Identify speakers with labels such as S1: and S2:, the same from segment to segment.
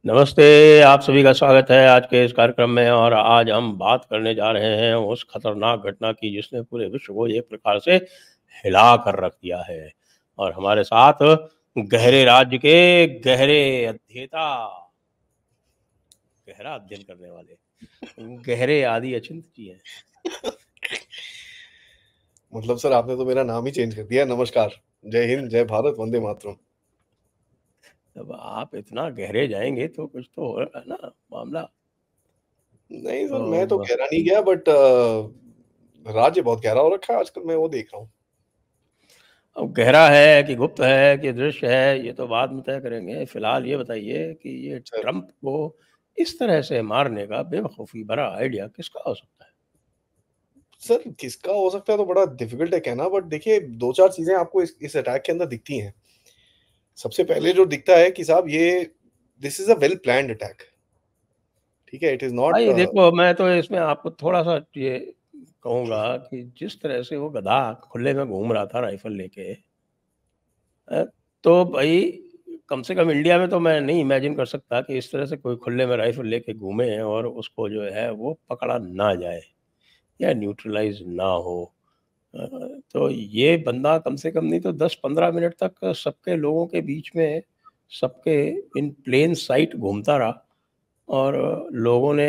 S1: नमस्ते, आप सभी का स्वागत है आज के इस कार्यक्रम में। और आज हम बात करने जा रहे हैं उस खतरनाक घटना की जिसने पूरे विश्व को एक प्रकार से हिला कर रख दिया है। और हमारे साथ गहरे राज्य के गहरे अध्येता, गहरा अध्ययन करने वाले गहरे आदि अचिंत जी हैं।
S2: मतलब सर आपने तो मेरा नाम ही चेंज कर दिया। नमस्कार, जय हिंद, जय भारत, वंदे मातरम।
S1: अब आप इतना गहरे जाएंगे तो कुछ तो होगा ना मामला।
S2: नहीं सर, मैं तो
S1: तो
S2: गहरा नहीं गया, बट राज्य बहुत गहरा हो रखा है आजकल, मैं वो देख रहा हूँ।
S1: अब गहरा है कि गुप्त है कि दृश्य है, ये तो बाद में तय करेंगे। फिलहाल ये बताइए कि ये
S2: सर
S1: ट्रंप को इस तरह से मारने का बेवकूफ़ी भरा आइडिया किसका हो सकता है?
S2: सर किसका हो सकता है तो बड़ा डिफिकल्ट है कहना, बट देखिए दो चार चीजें आपको इस अटैक के अंदर दिखती हैं। सबसे पहले जो दिखता है कि साहब ये this is a well planned attack. ठीक है, इट इज नॉट।
S1: भाई देखो, मैं तो इसमें आपको थोड़ा-सा ये कहूँगा कि जिस तरह से वो गधा खुले में घूम रहा था राइफ़ल लेके, तो भाई कम से कम इंडिया में तो मैं नहीं इमेजिन कर सकता कि इस तरह से कोई खुले में राइफ़ल लेके घूमे और उसको जो है वो पकड़ा ना जाए या न्यूट्रलाइज़ ना हो। अ, तो ये बंदा कम से कम नहीं तो 10-15 मिनट तक सबके लोगों के बीच में, सबके इन प्लेन साइट घूमता रहा। और लोगों ने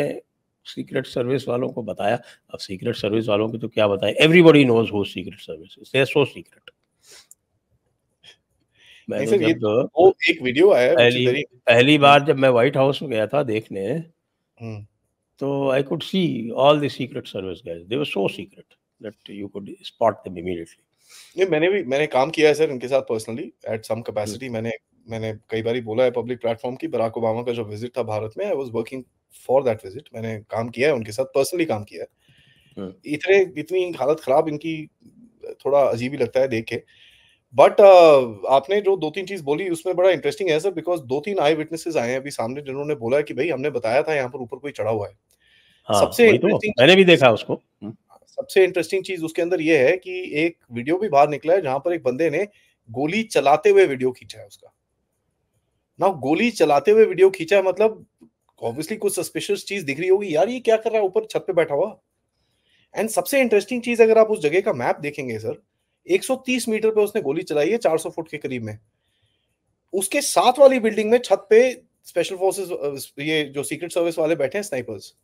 S1: सीक्रेट सर्विस वालों को बताया। अब सीक्रेट सर्विस वालों की तो क्या बताएँ, everybody knows who secret services, they are so secret. मैं
S2: नहीं
S1: तो
S2: सर, ये
S1: जब
S2: वो एक वीडियो आया है व्हिच इज
S1: पहली
S2: वेरी।
S1: पहली बार जब मैं व्हाइट हाउस में गया था देखने,
S2: हम्म।
S1: तो I could see all the secret service guys, they were so secret that you could spot them immediately.
S2: नहीं, मैंने काम किया है सर इनके साथ personally at some
S1: um,
S2: capacity. मैंने मैंने कई बारी बोला है पब्लिक प्लेटफॉर्म की, बराक ओबामा का जो विजिट था भारत में, I was working for that visit. मैंने काम किया है उनके साथ, पर्सनली काम किया है।
S1: हुँ।
S2: इतने इतनी हालत खराब इनकी, थोड़ा अजीब ही लगता है देख के। बट आपने जो दो तीन चीज बोली उसमें बड़ा इंटरेस्टिंग है सर, बिकॉज दो तीन आई विटनेसेस आए हैं अभी सामने जिन्होंने बोला है कि भाई हमने बताया था यहाँ पर ऊपर कोई चढ़ा हुआ है।
S1: हाँ,
S2: सबसे
S1: वही तो,
S2: इंटरेस्टिंग
S1: मैंने भी
S2: चीज
S1: देखा उसको। हुँ,
S2: सबसे इंटरेस्टिंग चीज उसके अंदर ये है कि एक वीडियो भी बाहर निकला है जहां पर एक बंदे ने गोली चलाते हुए वीडियो खींचा है उसका। ना गोली चलाते हुए वीडियो खींचा है, मतलब ऑब्वियसली कुछ सस्पिशियस चीज दिख रही होगी, यार ये क्या कर रहा है ऊपर छत पे बैठा हुआ। एंड सबसे इंटरेस्टिंग चीज, अगर आप उस जगह का मैप देखेंगे सर, 130 मीटर पे उसने गोली चलाई है, 400 फुट के करीब में। उसके साथ वाली बिल्डिंग में छत पे स्पेशल फोर्सेस, ये जो सीक्रेट सर्विस वाले बैठे हैं, स्नाइपर्स।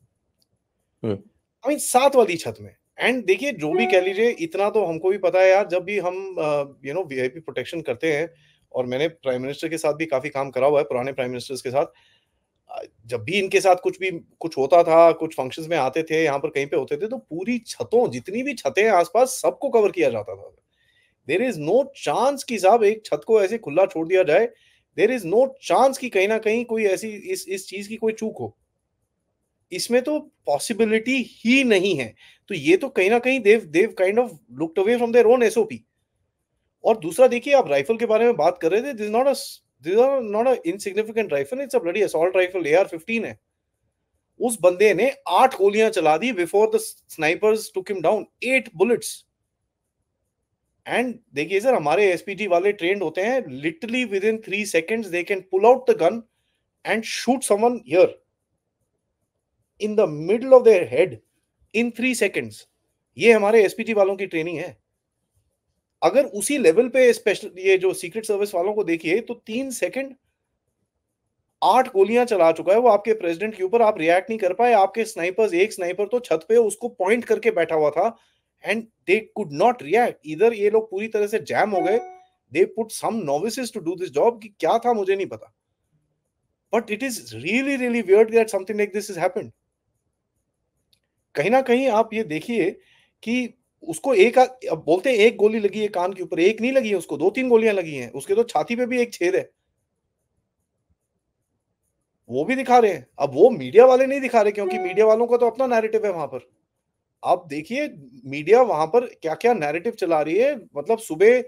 S1: हुँ।
S2: आई मीन साथ वाली छत में। एंड देखिए जो भी कह लीजिए, इतना तो हमको भी पता है यार, जब भी हम वीआईपी प्रोटेक्शन करते हैं, और मैंने प्राइम मिनिस्टर के साथ भी काफी काम करा हुआ है, पुराने प्राइम मिनिस्टर्स के साथ। जब भी इनके साथ कुछ होता था, कुछ फंक्शंस में आते थे, यहाँ पर कहीं पे होते थे, तो पूरी छतों, जितनी भी छतें हैं आसपास, सबको कवर किया जाता था। देयर इज नो चांस कि साहब एक छत को ऐसे खुला छोड़ दिया जाए। देयर इज नो चांस कि कहीं ना कहीं कोई ऐसी इस चीज की कोई चूक हो। इसमें तो पॉसिबिलिटी ही नहीं है। तो ये तो कहीं ना कहीं they've they've kind of looked away from their own SOP. और दूसरा देखिए, आप राइफल के बारे में बात कर रहे थे, this not a insignificant rifle, it's a bloody assault rifle, AR-15 है। उस बंदे ने 8 गोलियां चला दी before the snipers took him down, 8 bullets. And देखिए सर, हमारे एसपीजी वाले ट्रेंड होते हैं, literally within 3 seconds they can pull out the gun and shoot someone here in the middle of their head in 3 seconds। ये हमारे SPG वालों की training है। अगर उसी लेवल पे स्पेशल ये जो सीक्रेट सर्विस वालों को देखिए, तो 3 सेकंड, 8 गोलियां चला चुका है वो आपके प्रेसिडेंट के ऊपर, आप रिएक्ट नहीं कर पाए। आपके स्नाइपर्स, एक स्नाइपर तो छत पे उसको पॉइंट करके बैठा हुआ था, and they could not react. इधर ये लोग पूरी तरह से जैम हो गए। They put some novices to do this job, कि क्या था मुझे नहीं पता, but it is really really weird that something like this is happened. कहीं ना कहीं आप ये देखिए कि उसको अब बोलते हैं एक गोली लगी है कान के ऊपर, एक नहीं लगी है, उसको 2-3 गोलियां लगी हैं, उसके तो छाती पे भी एक छेद है। वो भी दिखा रहे हैं। अब वो मीडिया वाले नहीं दिखा रहे, क्योंकि मीडिया वालों का तो अपना नैरेटिव है वहां पर। आप देखिए मीडिया वहां पर क्या क्या नैरेटिव चला रही है। मतलब सुबह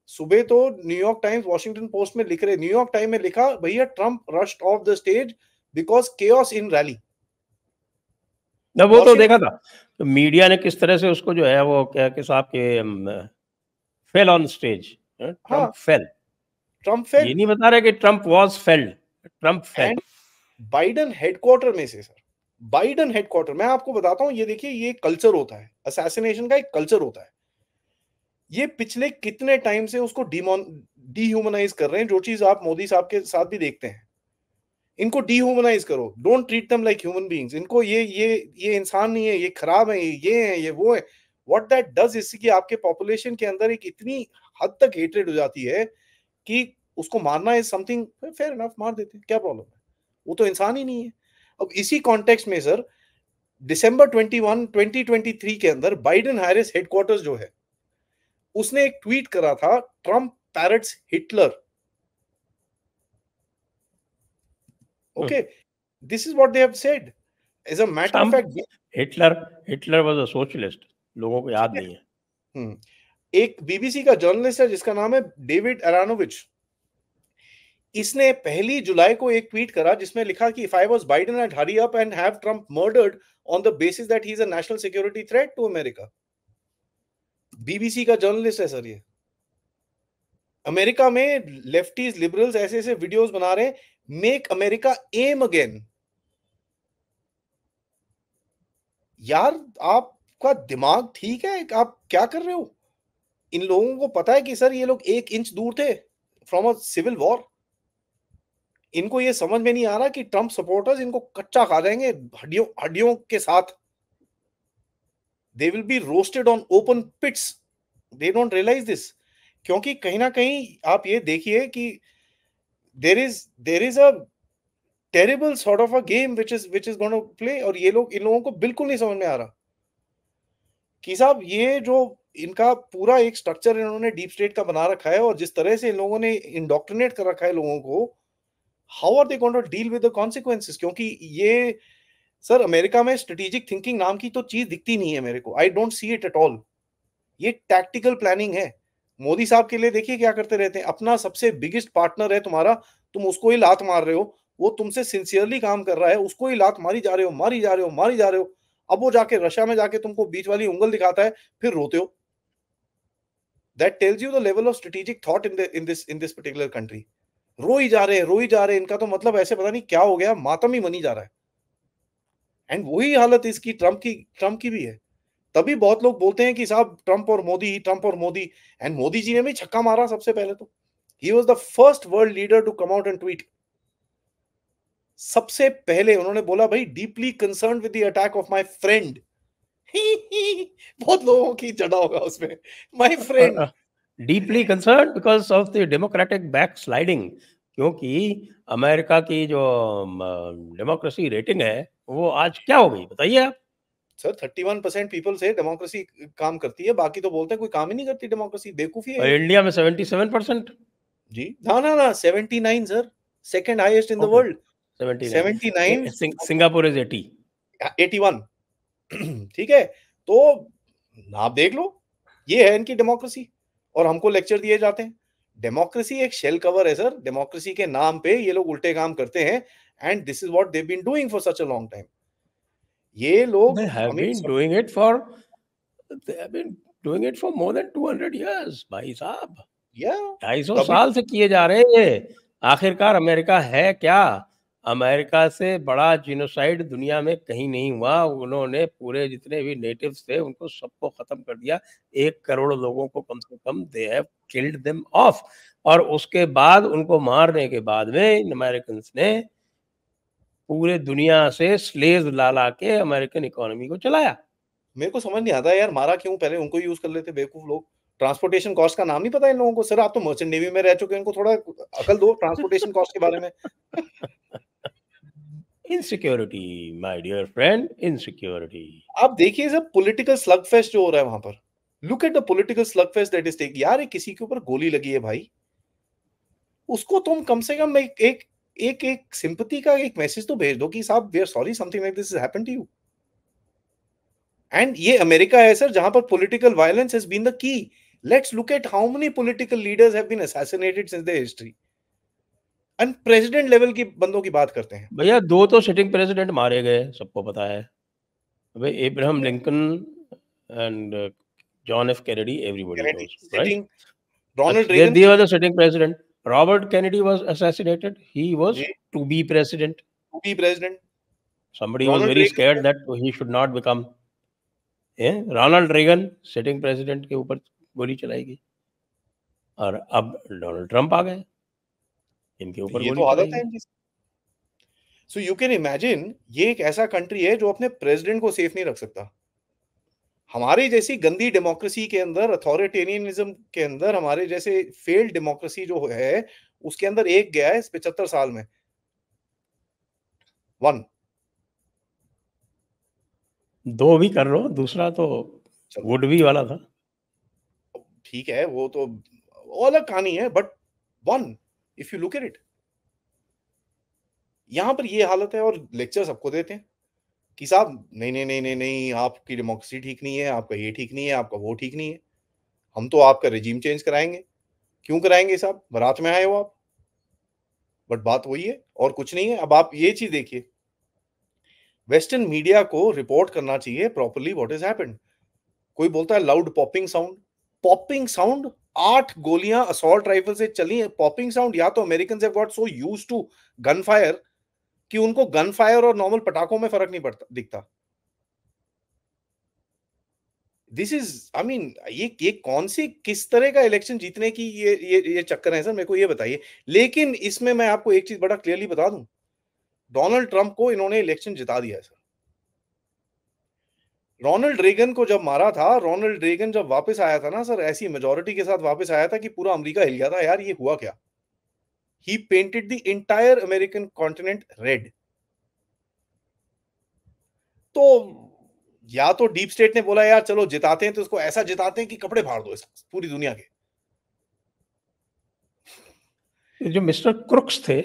S2: सुबह तो न्यूयॉर्क टाइम्स, वॉशिंगटन पोस्ट में लिख रहे, न्यूयॉर्क टाइम में लिखा, भैया Trump rushed of the stage because chaos in rally.
S1: ना वो तो देखा
S2: वॉशिंगटन।
S1: था। तो मीडिया ने किस तरह से उसको जो है वो क्या कि साहब के फेल ऑन स्टेज, ट्रम्प
S2: हाँ,
S1: फेल।
S2: ट्रंप
S1: ये
S2: फेल।
S1: नहीं बता रहे कि Trump was failed, Trump fail.
S2: And Biden headquarter में से सर, बाइडन हेडक्वार्टर, मैं आपको बताता हूं, ये देखिए ये कल्चर होता है, असैसिनेशन का एक कल्चर होता है। ये पिछले कितने टाइम से उसको डिह्यूमनाइज कर रहे हैं, जो चीज आप मोदी साहब के साथ भी देखते हैं। इनको डिह्यूमनाइज करो, don't treat them like human beings, इनको ये इंसान नहीं है, ये खराब है, ये है, ये वो है। व्हाट दैट डज इज कि आपके पॉपुलेशन के अंदर एक इतनी हद तक हेट्रेड हो जाती है कि उसको मारना इज समथिंग फेयर इनफ, मार देते हैं, क्या प्रॉब्लम है, वो तो इंसान ही नहीं है। अब इसी कॉन्टेक्स्ट में सर, दिसंबर 21 2023 के अंदर बाइडेन हैरिस हेडक्वार्टर्स जो है, उसने एक ट्वीट करा था, Trump parrots Hitler. Okay, this is what they have said. As a matter of fact,
S1: Hitler was a socialist, लोगों को याद नहीं है।
S2: एक बीबीसी का जर्नलिस्ट है जिसका नाम है डेविड अरानोविच, इसने 1 जुलाई को एक ट्वीट करा जिसमें लिखा कि if I was Biden I'd hurry up and have Trump murdered on the basis that he is a national security threat to America। BBC का जर्नलिस्ट है सर ये। अमेरिका में लेफ्टीज लिबरल्स ऐसे ऐसे वीडियोस बना रहे हैं, मेक अमेरिका एम अगेन। यार आपका दिमाग ठीक है, आप क्या कर रहे हो? इन लोगों को पता है कि सर ये लोग 1 इंच दूर थे फ्रॉम अ सिविल वॉर। इनको ये समझ में नहीं आ रहा कि ट्रम्प सपोर्टर्स इनको कच्चा खा जाएंगे हड्डियों हड्डियों के साथ। They will be roasted on open pits, they don't realize this. क्योंकि कहीं ना कहीं आप ये देखिए कि there is a terrible sort of a game which is going to play, और ये लोग, इन लोगों को बिल्कुल नहीं समझ में आ रहा कि साहब ये जो इनका पूरा एक स्ट्रक्चर इन्होंने डीप स्टेट का बना रखा है, और जिस तरह से इन लोगों ने इंडोक्ट्रिनेट कर रखा है लोगों को, how are they going to deal with the consequences? क्योंकि ये सर अमेरिका में स्ट्रेटेजिक थिंकिंग नाम की तो चीज दिखती नहीं है मेरे को, I don't see it at all. ये टैक्टिकल प्लानिंग है। मोदी साहब के लिए देखिए क्या करते रहते हैं, अपना सबसे बिगेस्ट पार्टनर है तुम्हारा, तुम उसको ही लात मार रहे हो, वो तुमसे सिंसियरली काम कर रहा है, उसको ही लात मारी जा रहे हो, मारी जा रहे हो, मारी जा रहे हो। अब वो जाके रशिया में जाके तुमको बीच वाली उंगल दिखाता है, फिर रोते हो। That tells you the level of strategic thought in this particular country. रो ही जा रहे हैं, रो ही जा रहे हैं, इनका तो मतलब ऐसे पता नहीं क्या हो गया, मातम ही मनी जा रहा है। एंड वही हालत इसकी ट्रम्प की भी है। तभी बहुत लोग बोलते हैं कि साहब ट्रम्प और मोदी, ट्रम्प और मोदी। एंड मोदी जी ने भी छक्का मारा सबसे पहले तो। He was the first world leader to come out and tweet. सबसे पहले उन्होंने बोला, भाई deeply concern with the attack of my friend. बहुत लोगों की चढ़ा होगा उसमें, my friend.
S1: Deeply concern because of the democratic back sliding, क्योंकि अमेरिका की जो डेमोक्रेसी रेटिंग है वो आज क्या हो गई बताइए आप।
S2: सर 31% पीपल से डेमोक्रेसी काम करती है, बाकी तो बोलते हैं कोई काम ही नहीं करती डेमोक्रेसी, बेवकूफी
S1: और
S2: है।
S1: इंडिया में 77%।
S2: जी ना ना ना, 79 sir, second highest in the world. 79,
S1: 79। Singapore is 80।
S2: 81। ठीक है, तो आप देख लो, ये है इनकी डेमोक्रेसी, और हमको लेक्चर दिए जाते हैं। डेमोक्रेसी एक शेल कवर है सर, डेमोक्रेसी के नाम पे ये लोग उल्टे काम करते हैं, and this is what they been doing for such a long time. ये लोग
S1: They have
S2: हमें
S1: been doing it for they have been doing it for more than 200 years भाई साहब।
S2: या
S1: 250
S2: तभी
S1: साल से किए जा रहे हैं ये। आखिरकार अमेरिका है क्या? अमेरिका से बड़ा जिनोसाइड दुनिया में कहीं नहीं हुआ। उन्होंने पूरे जितने भी नेटिव्स थे उनको सबको खत्म कर दिया। 1 करोड़ लोगों को कम से कम they have killed them off. और उसके बाद उनको मारने के बाद में अमेरिकन ने पूरे दुनिया से स्लेव्स ला के अमेरिकन इकोनॉमी को चलाया।
S2: मेरे को समझ नहीं आता यार, मारा क्यों? पहले उनको यूज कर लेते बेवकूफ लोग। ट्रांसपोर्टेशन कॉस्ट का नाम नहीं पता इन लोगों को? सर आप तो मर्चेंट नेवी में रह चुके हैं, इनको थोड़ा अकल दो ट्रांसपोर्टेशन कॉस्ट के बारे में।
S1: Insecurity my dear friend, insecurity.
S2: आप देखिए सर पॉलिटिकल स्लग फेस्ट जो हो रहा है वहां पर, look at the political slugfest that is take. यार किसी के ऊपर गोली लगी है भाई, उसको तुम कम से कम एक सिंपैथी का एक मैसेज तो भेज दो कि साहब we are sorry, something like this has happened to you. And ये अमेरिका है सर जहां पर political violence has been the key. Let's look at how many political leaders have been assassinated since their history. And president level की बंदों की बात करते हैं
S1: भैया 2 तो सिटिंग प्रेसिडेंट मारे गए, सबको पता है। भाई Abraham Lincoln and John F Kennedy, everybody
S2: Kennedy
S1: knows, right?
S2: Sitting, Ronald
S1: They
S2: Reagan
S1: they were the sitting president. Robert Kennedy was assassinated. He was
S2: जी
S1: to be president.
S2: to be president.
S1: Somebody was
S2: Ronald
S1: very
S2: Reagan
S1: scared that he should not become. Ronald Reagan sitting president के ऊपर गोली चलाएगी, और अब Donald Trump आ गए, इनके ऊपर
S2: ये
S1: गोली
S2: तो आदत है
S1: चलाएगी।
S2: इनकी। सो यू कैन इमेजिन ये एक ऐसा कंट्री है जो अपने प्रेसिडेंट को सेफ नहीं रख सकता। हमारी जैसी गंदी डेमोक्रेसी के अंदर, अथॉरिटेरियनिज्म के अंदर, हमारे जैसे फेल्ड डेमोक्रेसी जो है, उसके अंदर एक गया है इस 75 साल में। 1
S1: 2 भी कर लो, दूसरा तो
S2: चलो
S1: वुड बी वाला था।
S2: ठीक है, वो तो वो अलग कहानी है, but 1 if you look at it, यहां पर ये हालत है और लेक्चर सबको देते हैं कि साहब नहीं नहीं नहीं नहीं नहीं, आपकी डेमोक्रेसी ठीक नहीं है, आपका ये ठीक नहीं है, आपका वो ठीक नहीं है, हम तो आपका रिजीम चेंज कराएंगे। क्यों कराएंगे साहब, बारात में आए हो आप? बट बात वही है और कुछ नहीं है। अब आप ये चीज देखिए, वेस्टर्न मीडिया को रिपोर्ट करना चाहिए प्रॉपर्ली व्हाट इज हैपेंड। कोई बोलता है loud popping sound, popping sound, 8 गोलियां असॉल्ट राइफल से चली है, पॉपिंग साउंड। या तो American have got so used to gun fire कि उनको गन फायर और नॉर्मल पटाखों में फर्क नहीं पड़ता दिखता। दिस इज आई मीन, ये कौन सी किस तरह का इलेक्शन जीतने की ये चक्कर है सर, मेरे को ये बताइए। लेकिन इसमें मैं आपको एक चीज बड़ा क्लियरली बता दूं, डोनाल्ड ट्रंप को इन्होंने इलेक्शन जिता दिया है सर। रोनाल्ड रेगन को जब मारा था, रोनाल्ड रेगन जब वापस आया था ना सर, ऐसी मेजोरिटी के साथ वापस आया था कि पूरा अमेरिका हिल गया था यार, ये हुआ क्या। He painted the entire American continent red. तो या तो डीप स्टेट ने बोला यार चलो जिताते हैं, तो उसको ऐसा जिताते हैं कि कपड़े फाड़ दो इस पूरी दुनिया के।
S1: जो मिस्टर क्रुक्स थे,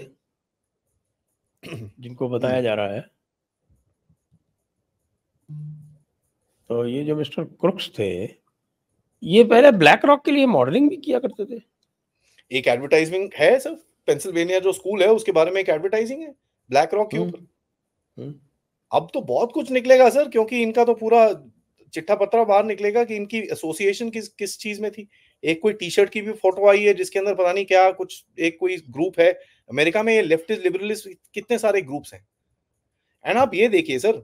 S1: जिनको बताया जा रहा है, तो ये जो मिस्टर क्रुक्स थे, ये पहले ब्लैक रॉक के लिए मॉडलिंग भी किया करते थे।
S2: एक एडवर्टाइजिंग है सर, पेंसिल्वेनिया जो स्कूल है उसके बारे में एक एडवर्टाइजिंग है ब्लैक रॉक के ऊपर। अब तो बहुत कुछ निकलेगा सर, क्योंकि इनका तो पूरा चिट्ठा पत्रा बाहर निकलेगा कि इनकी एसोसिएशन किस चीज में थी। एक कोई टी शर्ट की भी फोटो आई है जिसके अंदर पता नहीं क्या कुछ, एक कोई ग्रुप है अमेरिका में, ये लेफ्टिस्ट लिबरलिस्ट कितने सारे ग्रुप्स हैं। एंड आप ये देखिए सर,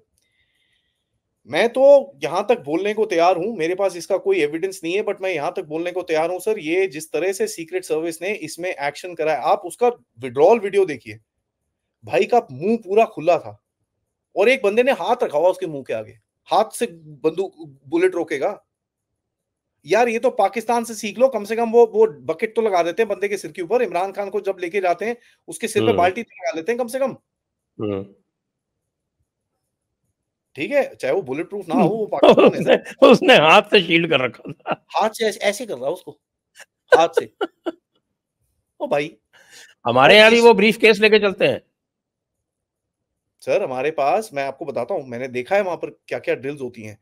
S2: मैं तो यहां तक बोलने को तैयार हूं, मेरे पास इसका कोई एविडेंस नहीं है, बट मैं यहां तक बोलने को तैयार हूं सर, ये जिस तरह से सीक्रेट सर्विस ने इसमें एक्शन करा है, आप उसका विड्रॉल वीडियो देखिए, भाई का मुंह पूरा खुला था और एक बंदे ने हाथ रखा हुआ उसके मुंह के आगे, हाथ से बंदूक बुलेट रोकेगा। यार ये तो पाकिस्तान से सीख लो, कम से कम वो बकेट तो लगा देते हैं बंदे के सिर के ऊपर। इमरान खान को जब लेके जाते हैं उसके सिर पे बाल्टी तो लगा लेते हैं कम से कम। ठीक है, चाहे वो बुलेट प्रूफ ना हो, वो पाकिस्तान है।
S1: उसने हाथ से शील्ड कर रखा था,
S2: हाथ से ऐसे कर रहा उसको, हाथ से। ओ भाई,
S1: हमारे यहाँ भी वो ब्रीफ केस लेके चलते हैं
S2: सर। हमारे पास, मैं आपको बताता हूँ, मैंने देखा है वहां पर क्या क्या ड्रिल्स होती हैं।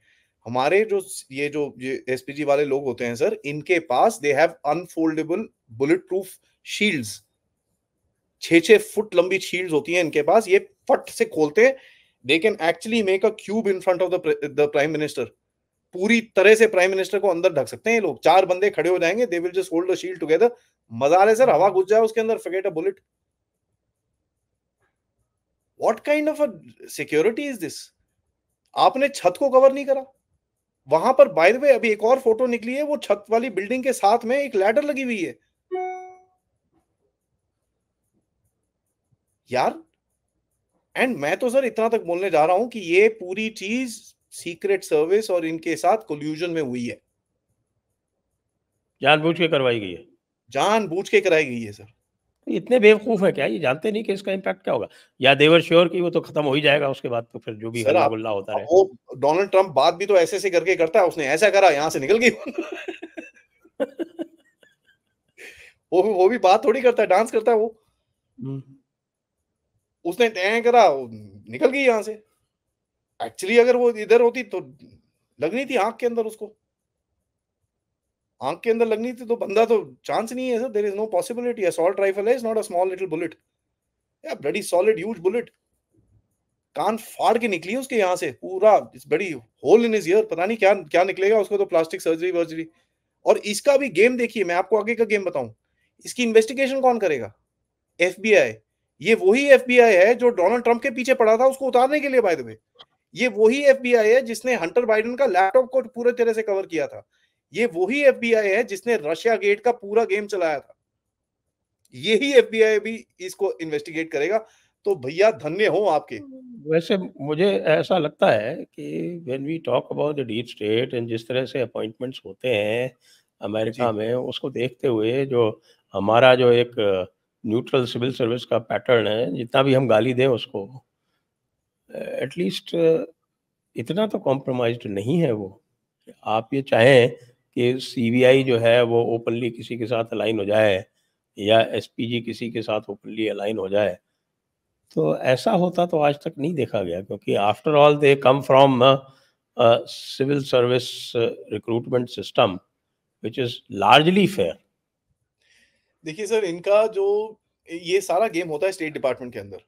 S2: हमारे जो एसपीजी वाले लोग होते हैं सर, इनके पास they have unfoldable bullet proof shields, 6-6 फुट लंबी शील्ड्स होती हैं इनके पास। ये फट से खोलते हैं, they can actually make a cube in front of the prime minister. पूरी तरह से प्राइम मिनिस्टर को अंदर ढक सकते हैं ये लोग। 4 बंदे खड़े हो जाएंगे, they will just hold the shield together. मजा आ रहा है सर, हवा घुस जाए उसके अंदर, forget a bullet. What kind of a security is this. आपने छत को कवर नहीं करा वहां पर। बाय द वे, अभी एक और फोटो निकली है, वो छत वाली बिल्डिंग के साथ में एक लैडर लगी हुई है यार। एंड मैं तो सर इतना तक बोलने जा रहा हूं कि ये पूरी चीज सीक्रेट सर्विस और इनके साथ कोल्यूजन में हुई है,
S1: जानबूझ के करवाई गई है,
S2: जानबूझ के कराई गई है सर।
S1: इतने बेवकूफ है क्या, ये जानते नहीं कि इसका इम्पैक्ट क्या होगा, या देवर श्योर कि वो तो खत्म हो ही जाएगा उसके बाद, तो फिर जो भी
S2: सर
S1: हल्ला
S2: आप,
S1: गुल्ला होता रहे।
S2: वो डोनाल्ड ट्रंप बात भी तो ऐसे ऐसे करके करता है, उसने ऐसा करा यहां से निकल गई। वो भी बात थोड़ी करता है, डांस करता है वो। उसने तय करा, निकल गई यहां से। एक्चुअली अगर वो इधर होती तो लगनी थी आंख के अंदर, उसको आंख के अंदर लगनी थी, तो बंदा तो चांस नहीं है sir. There is no possibility. Assault rifle है, is not a small little bullet, या ब्लडी सॉलिड ह्यूज बुलेट। कान फाड़ के निकली उसके यहां से, पूरा इट्स बड़ी होल इन हिज ईयर। पता नहीं क्या क्या निकलेगा उसको, तो प्लास्टिक सर्जरी वर्जरी। और इसका भी गेम देखिए, मैं आपको आगे का गेम बताऊं, इसकी इन्वेस्टिगेशन कौन करेगा? एफबीआई। ये वही एफबीआई है जो डोनाल्ड ट्रंप के पीछे पड़ा था उसको उतारने के लिए, बाय द वे। ये वही एफबीआई है जिसने हंटर बाइडेन का लैपटॉप को पूरे तरह से कवर किया था। ये वही एफबीआई है जिसने रशिया गेट का पूरा गेम चलाया था। यही एफबीआई भी इसको इन्वेस्टिगेट करेगा। तो भैया धन्य हो आपके।
S1: वैसे मुझे ऐसा लगता है कि when we talk about the deep state and जिस तरह से अपॉइंटमेंट्स होते हैं अमेरिका
S2: जी।
S1: में, उसको देखते हुए जो हमारा जो एक न्यूट्रल सिविल सर्विस का पैटर्न है, जितना भी हम गाली दें उसको, एटलीस्ट इतना तो कॉम्प्रोमाइज़्ड नहीं है वो। आप ये चाहें कि सीबीआई जो है वो ओपनली किसी के साथ अलाइन हो जाए या एसपीजी किसी के साथ ओपनली अलाइन हो जाए, तो ऐसा होता तो आज तक नहीं देखा गया, क्योंकि after all they come from civil service recruitment system which is largely fair.
S2: देखिए सर, इनका जो ये सारा गेम होता है स्टेट डिपार्टमेंट के अंदर।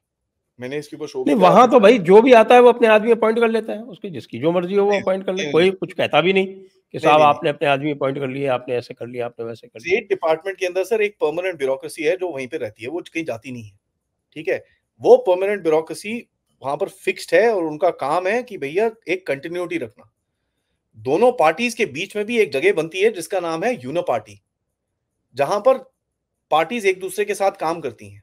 S2: मैंने इसके ऊपर शो भी
S1: नहीं,
S2: करा
S1: वहाँ
S2: था।
S1: तो भाई जो भी आता है वो अपने आदमी अपॉइंट कर लेता है, उसकी जिसकी जो मर्ज़ी हो वो
S2: नहीं,
S1: अपॉइंट कर ले,
S2: नहीं, नहीं,
S1: कोई कुछ कहता भी नहीं कि
S2: नहीं,
S1: साहब
S2: नहीं, नहीं।
S1: आपने अपने आदमी अपॉइंट कर लिए, आपने ऐसे कर लिया, आपने वैसे कर लिया।
S2: स्टेट डिपार्टमेंट के अंदर सर एक परमानेंट ब्यूरोक्रेसी है जो वहीं पे रहती है, वो कहीं जाती नहीं है। ठीक है? वो परमानेंट ब्यूरोक्रेसी वहां पर फिक्स्ड है और उनका काम है कि भैया एक कंटिन्यूटी रखना। दोनों पार्टीज के बीच में भी एक जगह बनती है जिसका नाम है यूनो पार्टी, जहां पर पार्टीज एक दूसरे के साथ काम करती हैं।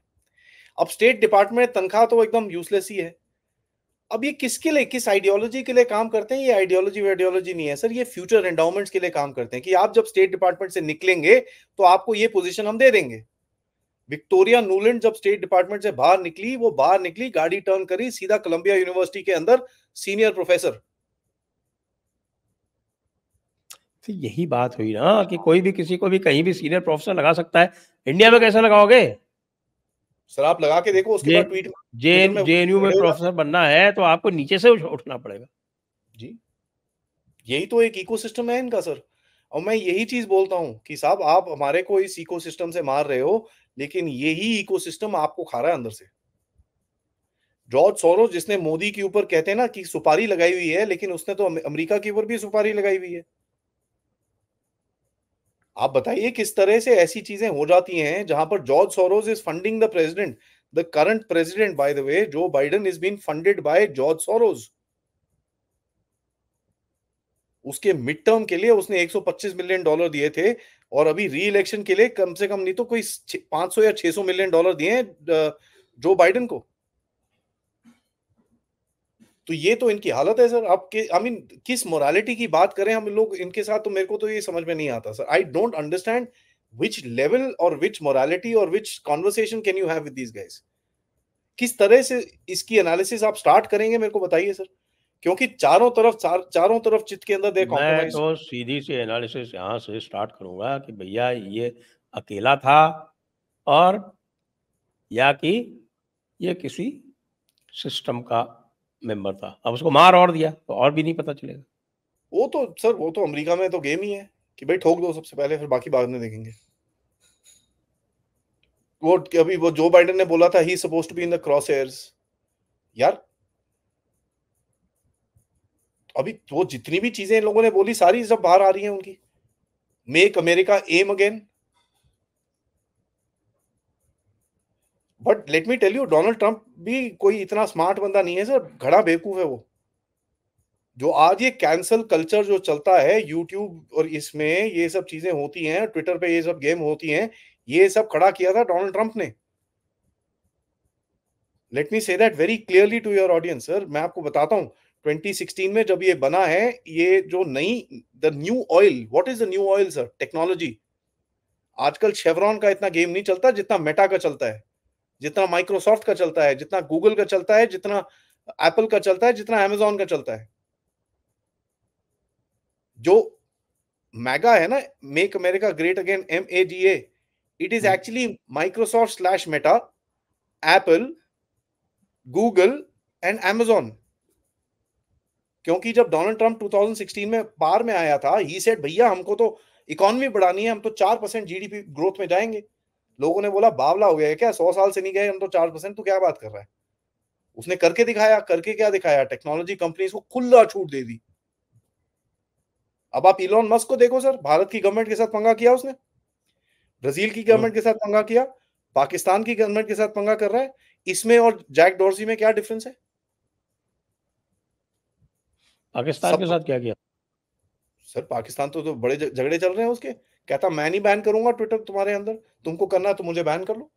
S2: अब स्टेट डिपार्टमेंट तनख्वाह तो एकदम यूजलेस ही है। अब ये किसके लिए, किस आइडियोलॉजी के लिए काम करते हैं? ये आइडियोलॉजी वाइडियोलॉजी नहीं है सर, ये फ्यूचर एंडाउमेंट्स के लिए काम करते हैं कि आप जब स्टेट डिपार्टमेंट से निकलेंगे तो आपको ये पोजीशन हम दे देंगे। विक्टोरिया नूलैंड जब स्टेट डिपार्टमेंट से बाहर निकली, वो बाहर निकली, गाड़ी टर्न करी, सीधा कोलंबिया यूनिवर्सिटी के अंदर सीनियर प्रोफेसर।
S1: तो यही बात हुई ना कि कोई भी किसी को भी कहीं भी सीनियर प्रोफेसर लगा सकता है, इंडिया में कैसे लगाओगे?
S2: सर आप लगा के देखो, उसके
S1: जे
S2: बाद ट्विटर में
S1: जेएनयू में
S2: खड़े हो जाते
S1: प्रोफेसर बनना है तो आपको नीचे से उठना पड़ेगा।
S2: हैं। जी, यही तो एक इकोसिस्टम है इनका सर। और मैं यही चीज बोलता हूं कि साहब आप हमारे को इस इकोसिस्टम से मार रहे हो, लेकिन यही इकोसिस्टम आपको खा रहा है अंदर से। जॉर्ज सोरोस जिसने मोदी के ऊपर कहते हैं ना कि सुपारी लगाई हुई है, लेकिन उसने तो अमेरिका के ऊपर भी सुपारी लगाई हुई है। आप बताइए किस तरह से ऐसी चीजें हो जाती हैं जहां पर George Soros is funding the president. The current president bye the way Joe Biden is being funded by George Soros. उसके मिड टर्म के लिए उसने 125 मिलियन डॉलर दिए थे, और अभी री इलेक्शन के लिए कम से कम नहीं तो कोई 500 या 600 मिलियन डॉलर दिए हैं जो बाइडेन को। तो ये तो इनकी हालत है सर। आप आई मीन किस मोरालिटी की बात करें हम लोग इनके साथ, तो मेरे को तो ये समझ में नहीं आता sir. I don't understand which level और विच मोरालिटी और which conversation can you have with these guys. किस तरह से इसकी एनालिसिस आप स्टार्ट करेंगे मेरे को बताइए सर, क्योंकि चारों तरफ चित्त के अंदर दे
S1: मैं
S2: कॉम्प्रोमाइज।
S1: तो सीधी सी एनालिसिस यहाँ से स्टार्ट करूँगा कि भैया ये अकेला था, और या कि ये किसी सिस्टम का मेंबर था। अब उसको मार और दिया तो और भी नहीं पता चलेगा।
S2: वो तो सर, वो तो अमेरिका में तो गेम ही है कि भाई ठोक दो सबसे पहले, फिर बाकी बाद में देखेंगे। वो अभी वो जो बाइडेन ने बोला था he supposed to be in the crosshairs. यार अभी वो जितनी भी चीजें इन लोगों ने बोली सारी सब बाहर आ रही हैं उनकी। Make America M again. But let me tell you, Donald Trump भी कोई इतना स्मार्ट बंदा नहीं है सर, घड़ा बेवकूफ है वो। जो आज ये कैंसल कल्चर जो चलता है यूट्यूब और इसमें ये सब चीजें होती हैं, ट्विटर पे ये सब गेम होती हैं, ये सब खड़ा किया था डोनाल्ड ट्रंप ने। Let me say that very clearly to your audience sir. मैं आपको बताता हूं, 2016 में जब ये बना है, ये जो नई the new oil, what is the new oil sir? Technology. आजकल शेवरॉन का इतना गेम नहीं चलता जितना मेटा का चलता है, जितना माइक्रोसॉफ्ट का चलता है, जितना गूगल का चलता है, जितना एप्पल का चलता है, जितना अमेजोन का चलता है। जो मैगा है ना, make America great again, MAGA, it is actually Microsoft slash Meta, Apple, Google and Amazon. क्योंकि जब डोनाल्ड ट्रंप 2016 में पार में आया था, ही सेड भैया हमको तो इकोनॉमी बढ़ानी है, हम तो 4% जीडीपी ग्रोथ में जाएंगे। लोगों ने बोला बावला हो गया है क्या, 100 साल से नहीं गए हम तो 4%, तो क्या बात कर रहा है? उसने करके दिखाया। करके क्या दिखाया? टेक्नोलॉजी कंपनीज को खुला छूट दे दी। अब आप इलॉन मस्क को देखो सर, भारत की गवर्नमेंट के साथ पंगा किया उसने, ब्राजील की
S1: हम्म।
S2: गवर्नमेंट के साथ पंगा किया, पाकिस्तान की गवर्नमेंट के साथ पंगा कर रहा है। इसमें और जैक डॉर्सी में क्या डिफरेंस है?
S1: पाकिस्तान
S2: सब
S1: के साथ क्या किया?
S2: सर पाकिस्तान तो बड़े झगड़े चल रहे हैं उसके। कहता मैं नहीं बैन करूंगा ट्विटर तुम्हारे अंदर, तुमको करना है तो मुझे बैन कर लो।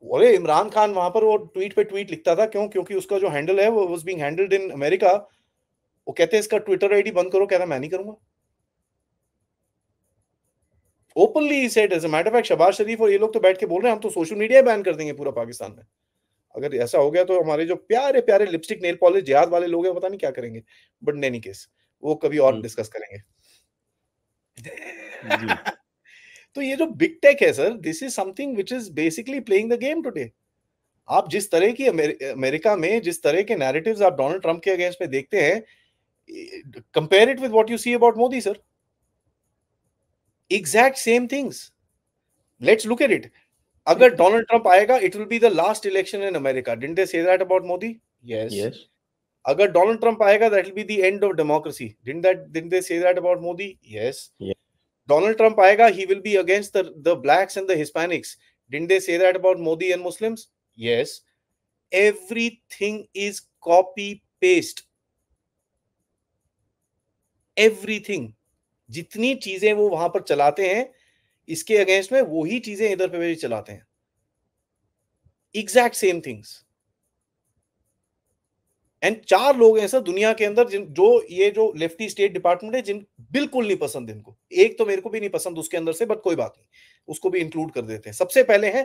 S2: अरे इमरान खान वहां पर वो ट्वीट पे ट्वीट लिखता था, क्यों? क्योंकि उसका जो हैंडल है वो was being handled in America. वो कहते हैं इसका ट्विटर आईडी बंद करो, कहता मैं नहीं करूंगा। Openly he said, as a matter of fact, Shehbaz Sharif और ये लोग तो बैठ के बोल रहे हैं हम तो सोशल मीडिया बैन कर देंगे पूरा पाकिस्तान में। अगर ऐसा हो गया तो हमारे जो प्यारे प्यारे लिपस्टिक नेल पॉलिश जिहाद वाले लोग हैं पता नहीं क्या करेंगे। बट इन एनी केस वो कभी और डिस्कस करेंगे।
S1: जी।
S2: तो ये जो बिग टेक है sir, this is something which is basically playing the game today. आप जिस तरह की अमेरिका में जिस तरह के नैरेटिव्स आप डोनाल्ड ट्रंप के अगेंस्ट में देखते हैं, compare it with what you see about Modi sir, exact same things. Let's look at it. अगर डोनाल्ड ट्रंप आएगा, it will be the last election in America. Didn't they say that about Modi? Yes.
S1: Yes.
S2: अगर Donald Trump आएगा, that will be the end of democracy. Didn't they say that about Modi? Yes. Donald Trump आएगा, he will be against the blacks and the Hispanics. Didn't they say that about Modi and Muslims? Yes. Everything is copy paste. Everything. जितनी चीजें वो वहां पर चलाते हैं इसके against में, वही चीजें इधर पे भी चलाते हैं। Exact same things. एंड 4 लोग हैं सर दुनिया के अंदर जिन जो ये जो लेफ्टी स्टेट डिपार्टमेंट है, जिन बिल्कुल नहीं पसंद इनको। एक तो मेरे को भी नहीं पसंद उसके अंदर से, बट कोई बात नहीं, उसको भी इंक्लूड कर देते हैं। सबसे पहले है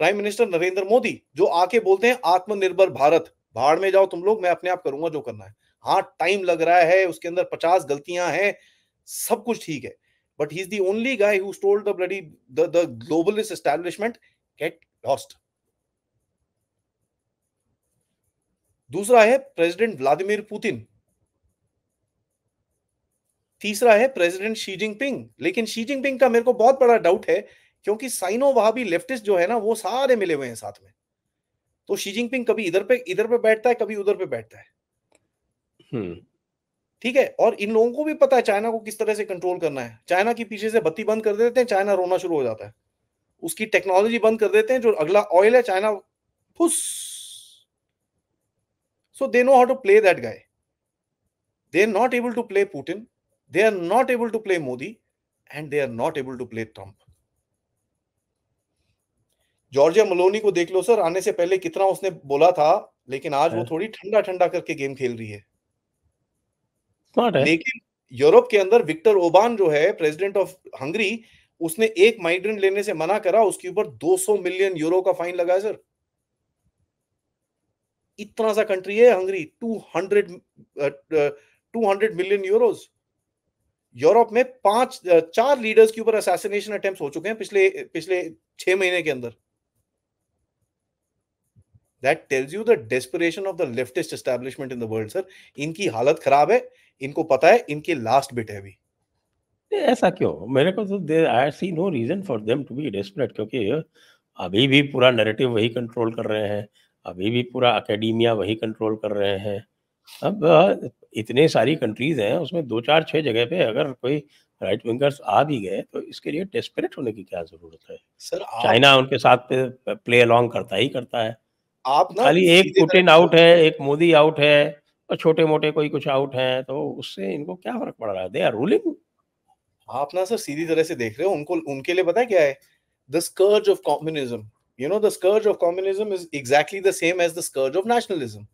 S2: प्राइम मिनिस्टर नरेंद्र मोदी, जो आके बोलते हैं आत्मनिर्भर भारत। भाड़ में जाओ तुम लोग, मैं अपने आप करूंगा जो करना है। हाँ टाइम लग रहा है, उसके अंदर 50 गलतियां हैं, सब कुछ ठीक है, but he is the only guy who told the bloody the globalist establishment get lost. दूसरा है प्रेसिडेंट व्लादिमीर पुतिन। तीसरा है प्रेसिडेंट शी जिनपिंग। लेकिन शी जिनपिंग का मेरे को बहुत बड़ा डाउट है, क्योंकि साइनो वहाबी लेफ्टिस्ट जो है ना, वो सारे मिले हुए हैं साथ में। तो शी जिनपिंग कभी इधर पे बैठता है, कभी उधर पे बैठता है। ठीक है। और इन लोगों को भी पता है चाइना को किस तरह से कंट्रोल करना है। चाइना की पीछे से बत्ती बंद कर देते हैं, चाइना रोना शुरू हो जाता है। उसकी टेक्नोलॉजी बंद कर देते हैं, जो अगला ऑयल है चाइना फुस। So they know how to play that guy. They are not able to play Putin, they are not able to play Modi, and they are not able to play Trump. Georgia मलोनी को देख लो sir, आने से पहले कितना उसने बोला था, लेकिन आज वो थोड़ी ठंडा ठंडा करके गेम खेल रही है। लेकिन यूरोप के अंदर विक्टर ओबान जो है प्रेसिडेंट ऑफ हंगरी, उसने एक माइग्रेंट लेने से मना करा, उसके ऊपर 200 मिलियन यूरो का फाइन लगा है सर। इतना सा कंट्री है हंगरी, 200 मिलियन यूरोज। यूरोप में 4 लीडर्स के ऊपर असैसिनेशन अटेम्प्ट्स हो चुके हैं पिछले 6 महीने के अंदर। That tells you the desperation of the leftist establishment in the world sir. इनकी हालत खराब है, इनको पता है इनके लास्ट बिट है अभी।
S1: ऐसा क्यों? मेरे को तो I see no reason for them to be desperate, क्योंकि अभी भी पूरा नैरेटिव वही कंट्रोल कर रहे हैं, अभी भी पूरा एकेडेमिया वही कंट्रोल कर रहे हैं। अब इतने सारी कंट्रीज हैं, उसमें 2-4-6 जगह पे अगर कोई राइट विंगर्स आ भी गए, तो इसके लिए डेस्परेट होने की क्या जरूरत है?
S2: सर
S1: चाइना उनके साथ प्ले अलोंग करता ही करता है।
S2: आप ना
S1: खाली एक पुतिन आउट है, एक मोदी आउट है, और छोटे मोटे कोई कुछ आउट हैं, तो उससे इनको क्या फर्क पड़ रहा है? They are ruling.
S2: आप ना सर सीधी तरह से देख रहे हो उनको। उनके लिए पता है क्या है? The scourge of communism. You know the scourge of communism is exactly the same as the scourge of nationalism.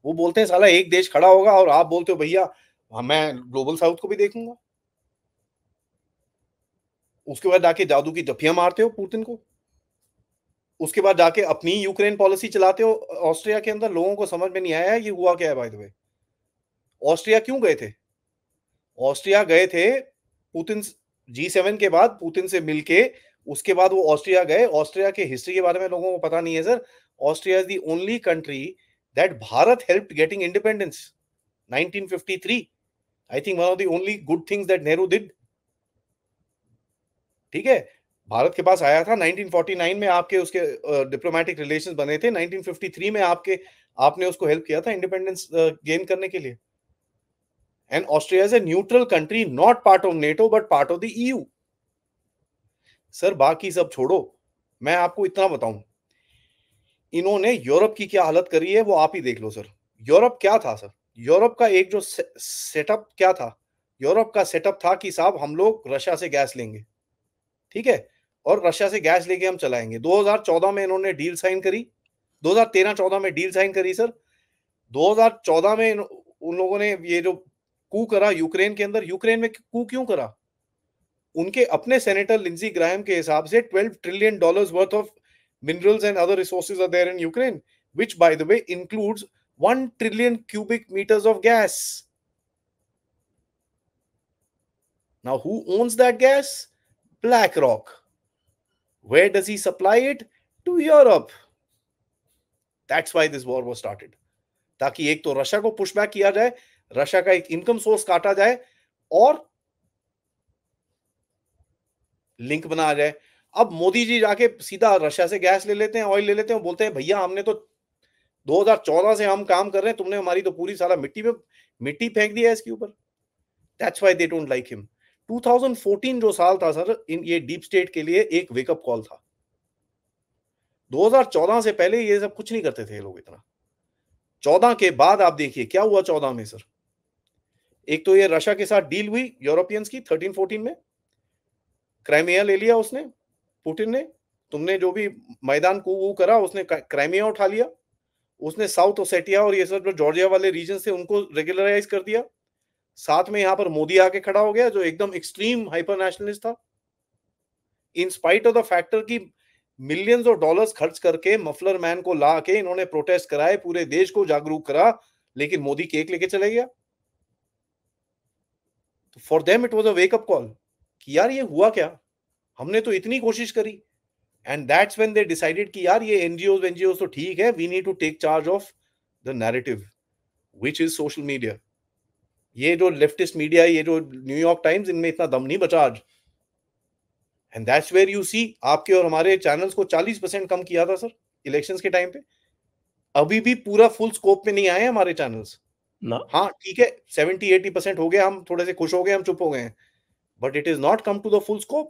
S2: वो बोलते हैं साला एक देश खड़ा होगा, और आप बोलते हो भैया मैं ग्लोबल साउथ को भी देखूंगा। उसके बाद जाके जादू की जफियां मारते हो पुतिन को। उसके बाद जाके अपनी यूक्रेन पॉलिसी चलाते हो ऑस्ट्रिया के अंदर। लोगों को समझ में नहीं आया ये हुआ क्या है। बाय द वे, ऑस्ट्रिया क्यों गए थे? ऑस्ट्रिया गए थे पुतिन G7 के बाद, पुतिन से मिलके उसके बाद वो ऑस्ट्रिया गए। ऑस्ट्रिया के हिस्ट्री के बारे में लोगों को पता नहीं है sir. Austria is the only country that Bharat helped getting independence 1953। I think one of the only good things that Nehru did. ठीक है। भारत के पास आया था 1949 में, आपके उसके डिप्लोमेटिक रिलेशंस बने थे। 1953 में आपने उसको हेल्प किया था इंडिपेंडेंस गेन करने के लिए। And Austria is a neutral country, not part of NATO but part of the EU। Sir बाकी सब छोड़ो, मैं आपको इतना बताऊं, इन्होंने यूरोप की क्या हालत करी है वो आप ही देख लो सर। यूरोप क्या था सर? यूरोप का एक जो सेटअप क्या था? यूरोप का सेटअप था कि साहब हम लोग रशिया से गैस लेंगे, ठीक है, और रशिया से गैस लेके हम चलाएंगे। 2014 में इन्होंने डील साइन करी, 2013-14 में डील साइन करी सर। 2014 में उन लोगों ने ये जो कू करा यूक्रेन के अंदर, यूक्रेन में कू क्यों करा? उनके अपने सेनेटर लिंडजी ग्राहम के हिसाब से $12 trillion worth of minerals and other resources are there in Ukraine, which by the way includes 1 trillion cubic meters of gas. Now who owns that gas? BlackRock. Where does he supply it? To Europe. That's why this war was started. ताकि एक तो Russia को pushback किया जाए, Russia का एक income source काटा जाए और लिंक बनाया जाए। अब मोदी जी जाके सीधा रशिया से गैस ले लेते हैं, ऑयल ले लेते हैं, बोलते हैं भैया हमने तो 2014 से हम काम कर रहे हैं, तुमने हमारी तो पूरी सारा मिट्टी फेंक दिया है इसके ऊपर। That's why they don't like him. 2014 जो साल था सर, इन ये डीप स्टेट के लिए एक वेकअप कॉल था। 2014 से पहले ये सब कुछ नहीं करते थे ये लोग इतना। 14 के बाद आप देखिए क्या हुआ 14 में सर। एक तो ये रशिया के साथ डील हुई यूरोपियंस की 13-14 में, क्राइमिया ले लिया उसने, पुतिन ने। तुमने जो भी मैदान को करा, उसने क्राइमिया उठा लिया, उसने साउथ ओसेटिया और ये सब जो जॉर्जिया वाले रीजन थे उनको रेगुलराइज कर दिया। साथ में यहां पर मोदी आके खड़ा हो गया जो एकदम एक्सट्रीम हाइपर नेशनलिस्ट था। In spite of the factor की मिलियंस ऑफ डॉलर्स खर्च करके मफलर मैन को ला के इन्होंने प्रोटेस्ट कराए, पूरे देश को जागरूक करा, लेकिन मोदी केक लेके चले गया। तो for them it was a wake up call कि यार ये हुआ क्या, हमने तो इतनी कोशिश करी। And that's when they decided कि यार ये एनजीओज तो ठीक है, we need to take charge of the narrative which is social media. ये जो लेफ्टिस्ट मीडिया है, ये जो न्यूयॉर्क टाइम्स, इनमें इतना दम नहीं बचा आज। And that's where you see आपके और हमारे चैनल्स को 40% कम किया था सर इलेक्शंस के टाइम पे। अभी भी पूरा फुल स्कोप में नहीं आए हमारे चैनल्स
S1: ना।
S2: हाँ ठीक है, 70-80% हो गया, हम थोड़े से खुश हो गए, हम चुप हो गए हैं, but it is not come to the full scope.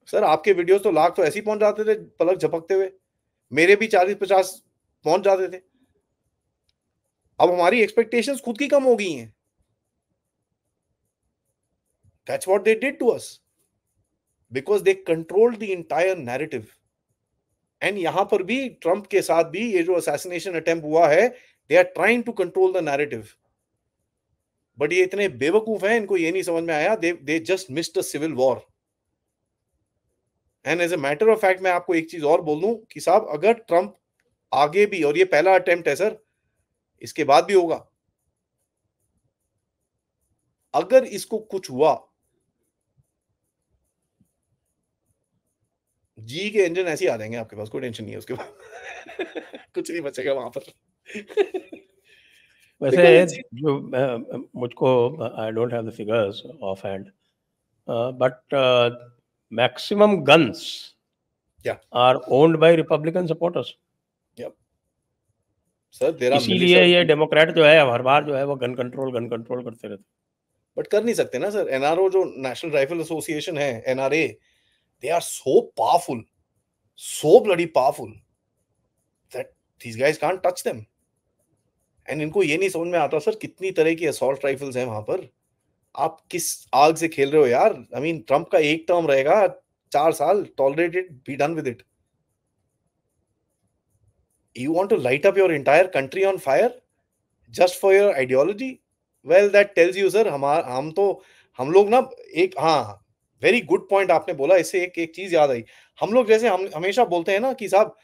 S2: Sir आपके वीडियोस तो लाख तो ऐसे ही पहुंच जाते थे पलक झपकते हुए, मेरे भी 40-50 पहुंच जाते थे। अब हमारी एक्सपेक्टेशंस खुद की कम हो गई हैं। That's what they did to us because they controlled the entire narrative. And यहां पर भी ट्रंप के साथ भी ये जो असैसिनेशन अटेम्प्ट हुआ है, they are trying to control the narrative. But ये इतने बेवकूफ हैं, इनको ये नहीं समझ में आया, they just missed a civil war. And as a matter of fact मैं आपको एक चीज और बोल दूं कि साहब अगर ट्रंप आगे भी, और ये पहला अटेम्प्ट है सर, इसके बाद भी होगा, अगर इसको कुछ हुआ, जी के इंजन ऐसे ही आ जाएंगे आपके पास, कोई टेंशन नहीं है उसके बाद। कुछ नहीं बचेगा वहां पर।
S1: वैसे जो मुझको, I don't have the figures off hand, but maximum guns are owned by Republican supporters.
S2: Sir there are
S1: इसीलिए ये डेमोक्रेट जो है हर बार जो है वो गन कंट्रोल करते रहते।
S2: बट कर नहीं सकते ना सर। एनआरओ जो नेशनल राइफल एसोसिएशन है, NRA, they are so powerful, so bloody powerful that these guys can't touch them. And इनको ये नहीं समझ में आता सर कितनी तरह की असॉल्ट राइफल्स हैं वहां पर। आप किस आग से खेल रहे हो यार। आई मीन ट्रंप का एक टर्म रहेगा 4 साल, tolerate it, be done with it. You want to light up your entire country on fire just for your ideology? Well, that tells you sir, हम लोग ना एक, हाँ वेरी गुड पॉइंट आपने बोला, इससे एक चीज याद आई। हम लोग जैसे हम हमेशा बोलते हैं ना कि साहब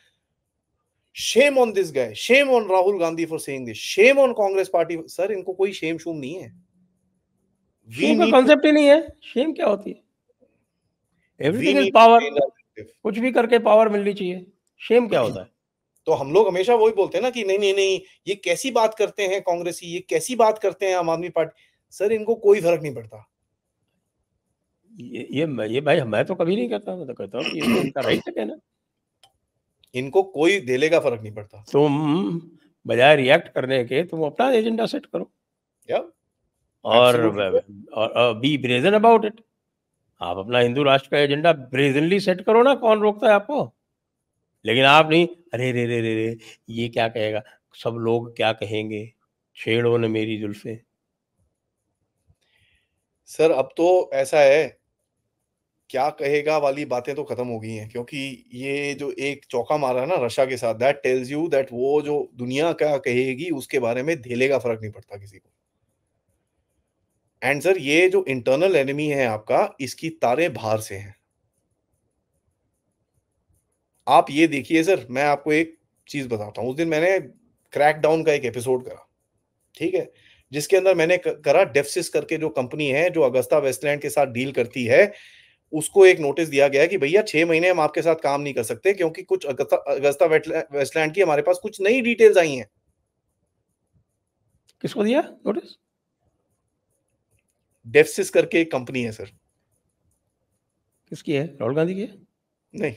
S2: shame on this guy, shame on Rahul Gandhi for saying this, shame on Congress party. Sir इनको कोई शेम शूम नहीं है।
S1: शेम का कॉन्सेप्ट ही नहीं है। शेम क्या होती है? Everything is power. कुछ भी करके पावर मिलनी चाहिए, शेम क्या होता है?
S2: तो हम लोग हमेशा वही बोलते हैं ना कि नहीं नहीं नहीं, ये कैसी बात करते हैं कांग्रेसी, ये कैसी बात करते हैं आम आदमी पार्टी। सर इनको कोई फर्क नहीं पड़ता।
S1: ये भाई मैं तो कभी नहीं कहता, मैं तो कहता हूँ कि ये तो इनका राइट है कहना।
S2: इनको कोई देले का फर्क नहीं पड़ता।
S1: तुम बजाय रिएक्ट करने के तुम अपना एजेंडा सेट करो, और बी ब्रेजन अबाउट इट। आप अपना हिंदू राष्ट्र का एजेंडा ब्रेजनली सेट करो ना, कौन रोकता है आपको? लेकिन आप नहीं, अरे रे रे रे रे, ये क्या कहेगा, सब लोग क्या कहेंगे, छेड़ो न मेरी जुल्फे।
S2: सर अब तो ऐसा है, क्या कहेगा वाली बातें तो खत्म हो गई हैं, क्योंकि ये जो एक चौका मारा ना रशिया के साथ, दैट टेल्स यू दैट वो जो दुनिया क्या कहेगी उसके बारे में धेले का फर्क नहीं पड़ता किसी को। एंड सर ये जो इंटरनल एनिमी है आपका, इसकी तारें बाहर से हैं। आप ये देखिए सर, मैं आपको एक चीज बताता हूँ। उस दिन मैंने क्रैकडाउन का एक एपिसोड करा, ठीक है, जिसके अंदर मैंने करा डेफसिस करके जो कंपनी है जो अगस्ता वेस्टलैंड के साथ डील करती है, उसको एक नोटिस दिया गया है कि भैया 6 महीने हम आपके साथ काम नहीं कर सकते, क्योंकि कुछ अगस्ता अगस्ता वेस्टलैंड की हमारे पास कुछ नई डिटेल्स आई हैं।
S1: किसको दिया नोटिस?
S2: डेफसिस करके एक कंपनी है सर।
S1: किसकी है? राहुल गांधी की है?
S2: नहीं,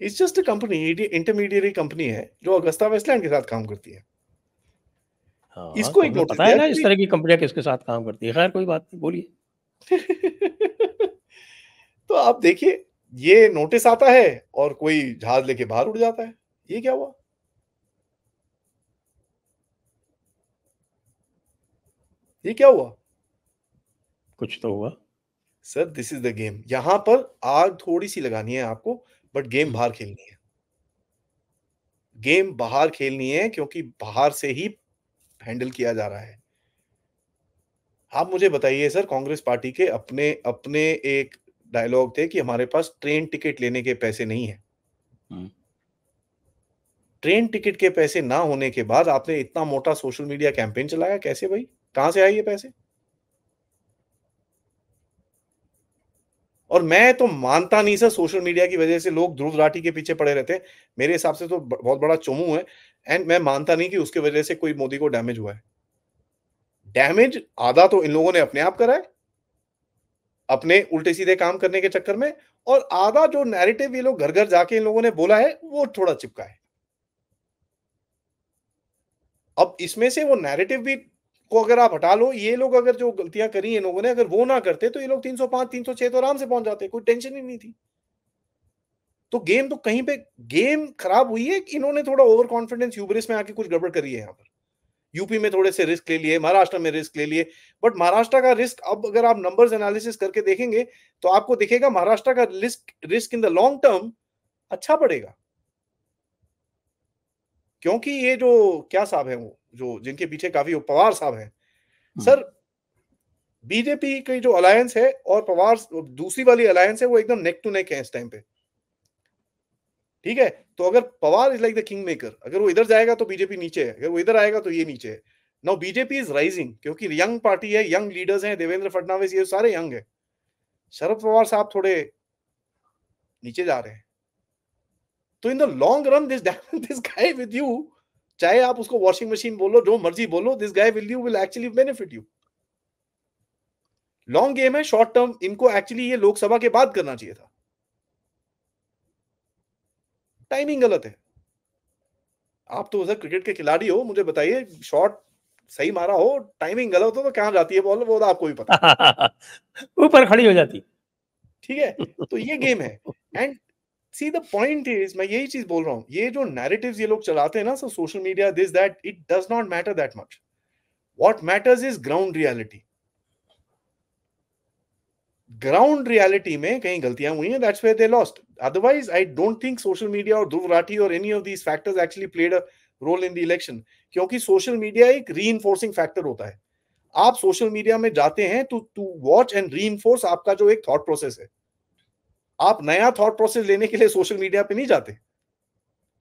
S2: it's just a company, intermediary company है जो अगस्ता वेस्टलैंड के साथ काम करती है।
S1: हाँ,
S2: इसको
S1: तो
S2: एक
S1: हमें
S2: नोटिस
S1: पता है
S2: दिया
S1: ना
S2: कि
S1: इस तरह की कंपनियां किसके साथ काम करती है। खैर कोई बात नहीं, बोलिए।
S2: तो आप देखिए, ये नोटिस आता है और कोई जहाज लेके बाहर उड़ जाता है। ये क्या हुआ? ये क्या हुआ?
S1: कुछ तो हुआ।
S2: Sir this is the game. यहां पर आग थोड़ी सी लगानी है आपको, बट गेम
S1: हम्म,
S2: बाहर खेलनी है। गेम बाहर खेलनी है, क्योंकि बाहर से ही हैंडल किया जा रहा है। आप मुझे बताइए सर, कांग्रेस पार्टी के अपने अपने एक डायलॉग थे कि हमारे पास ट्रेन टिकट लेने के पैसे नहीं है।
S1: हम्म।
S2: ट्रेन टिकट के पैसे ना होने के बाद आपने इतना मोटा सोशल मीडिया कैंपेन चलाया, कैसे भाई? कहां से आए ये पैसे? और मैं तो मानता नहीं सर, सोशल मीडिया की वजह से लोग ध्रुव राठी के पीछे पड़े रहते हैं। मेरे हिसाब से तो बहुत बड़ा चोमू है। एंड मैं मानता नहीं कि उसके वजह से कोई मोदी को डैमेज हुआ है। डैमेज आधा तो इन लोगों ने अपने आप करा है, अपने उल्टे सीधे काम करने के चक्कर में, और आधा जो नैरेटिव ये लोग घर घर जाके इन लोगों ने बोला है वो थोड़ा चिपका है। अब इसमें से वो नैरेटिव भी को अगर आप हटा लो, ये लोग अगर जो गलतियां करी इन लोगों ने अगर वो ना करते, तो ये लोग 305 306 तो आराम से पहुंच जाते, कोई टेंशन ही नहीं थी। तो गेम तो कहीं पे गेम खराब हुई है कि इन्होंने थोड़ा ओवर कॉन्फिडेंस ह्यूब्रिस में आके कुछ गड़बड़ करी है यहाँ पर। यूपी में थोड़े से रिस्क ले लिए, महाराष्ट्र में रिस्क ले लिए, बट महाराष्ट्र का रिस्क अब अगर आप नंबर्स एनालिसिस करके देखेंगे तो आपको दिखेगा महाराष्ट्र का risk risk in the long term अच्छा पड़ेगा। क्योंकि ये जो क्या साहब है, वो जो जिनके पीछे काफी पवार साहब हैं
S1: हम्म।
S2: सर, बीजेपी की जो अलायंस है और पवार दूसरी वाली अलायंस है, वो एकदम नेक टू नेक है इस टाइम पे। ठीक है, तो अगर Pawar is like the king maker, अगर वो इधर जाएगा तो बीजेपी नीचे है, अगर वो इधर आएगा तो ये नीचे है। नाउ बीजेपी इज राइजिंग, क्योंकि यंग पार्टी है, यंग लीडर्स हैं, देवेंद्र फडणवीस, ये सारे यंग है। शरद पवार साहब थोड़े नीचे जा रहे हैं। तो in the long run this this guy with you, चाहे आप उसको वॉशिंग मशीन बोलो, जो मर्जी बोलो, this guy will you will actually benefit you. Long game है, शॉर्ट टर्म इनको एक्चुअली ये लोकसभा के बाद करना चाहिए था। टाइमिंग गलत है। आप तो उधर क्रिकेट के खिलाड़ी हो, मुझे बताइए, शॉट सही मारा हो, टाइमिंग गलत हो तो कहां जाती है बॉल, वो तो आपको भी पता है।
S1: ऊपर खड़ी हो जाती।
S2: ठीक है, तो ये गेम है। And see the point is, मैं यही चीज बोल रहा हूं, ये जो नैरेटिव्स ये लोग चलाते हैं ना so social media, this that, it does not matter that much. What matters is ground reality. Ground reality में कहीं गलतियां हुई हैं, that's where they lost. Otherwise I don't think social media और ध्रुव राठी और any of these factors actually played a role in the election. क्योंकि social media एक reinforcing factor होता है। आप सोशल मीडिया में जाते हैं टू वॉच एंड रीइंफोर्स आपका जो एक थॉट प्रोसेस है। आप नया थॉट प्रोसेस लेने के लिए सोशल मीडिया पे नहीं जाते।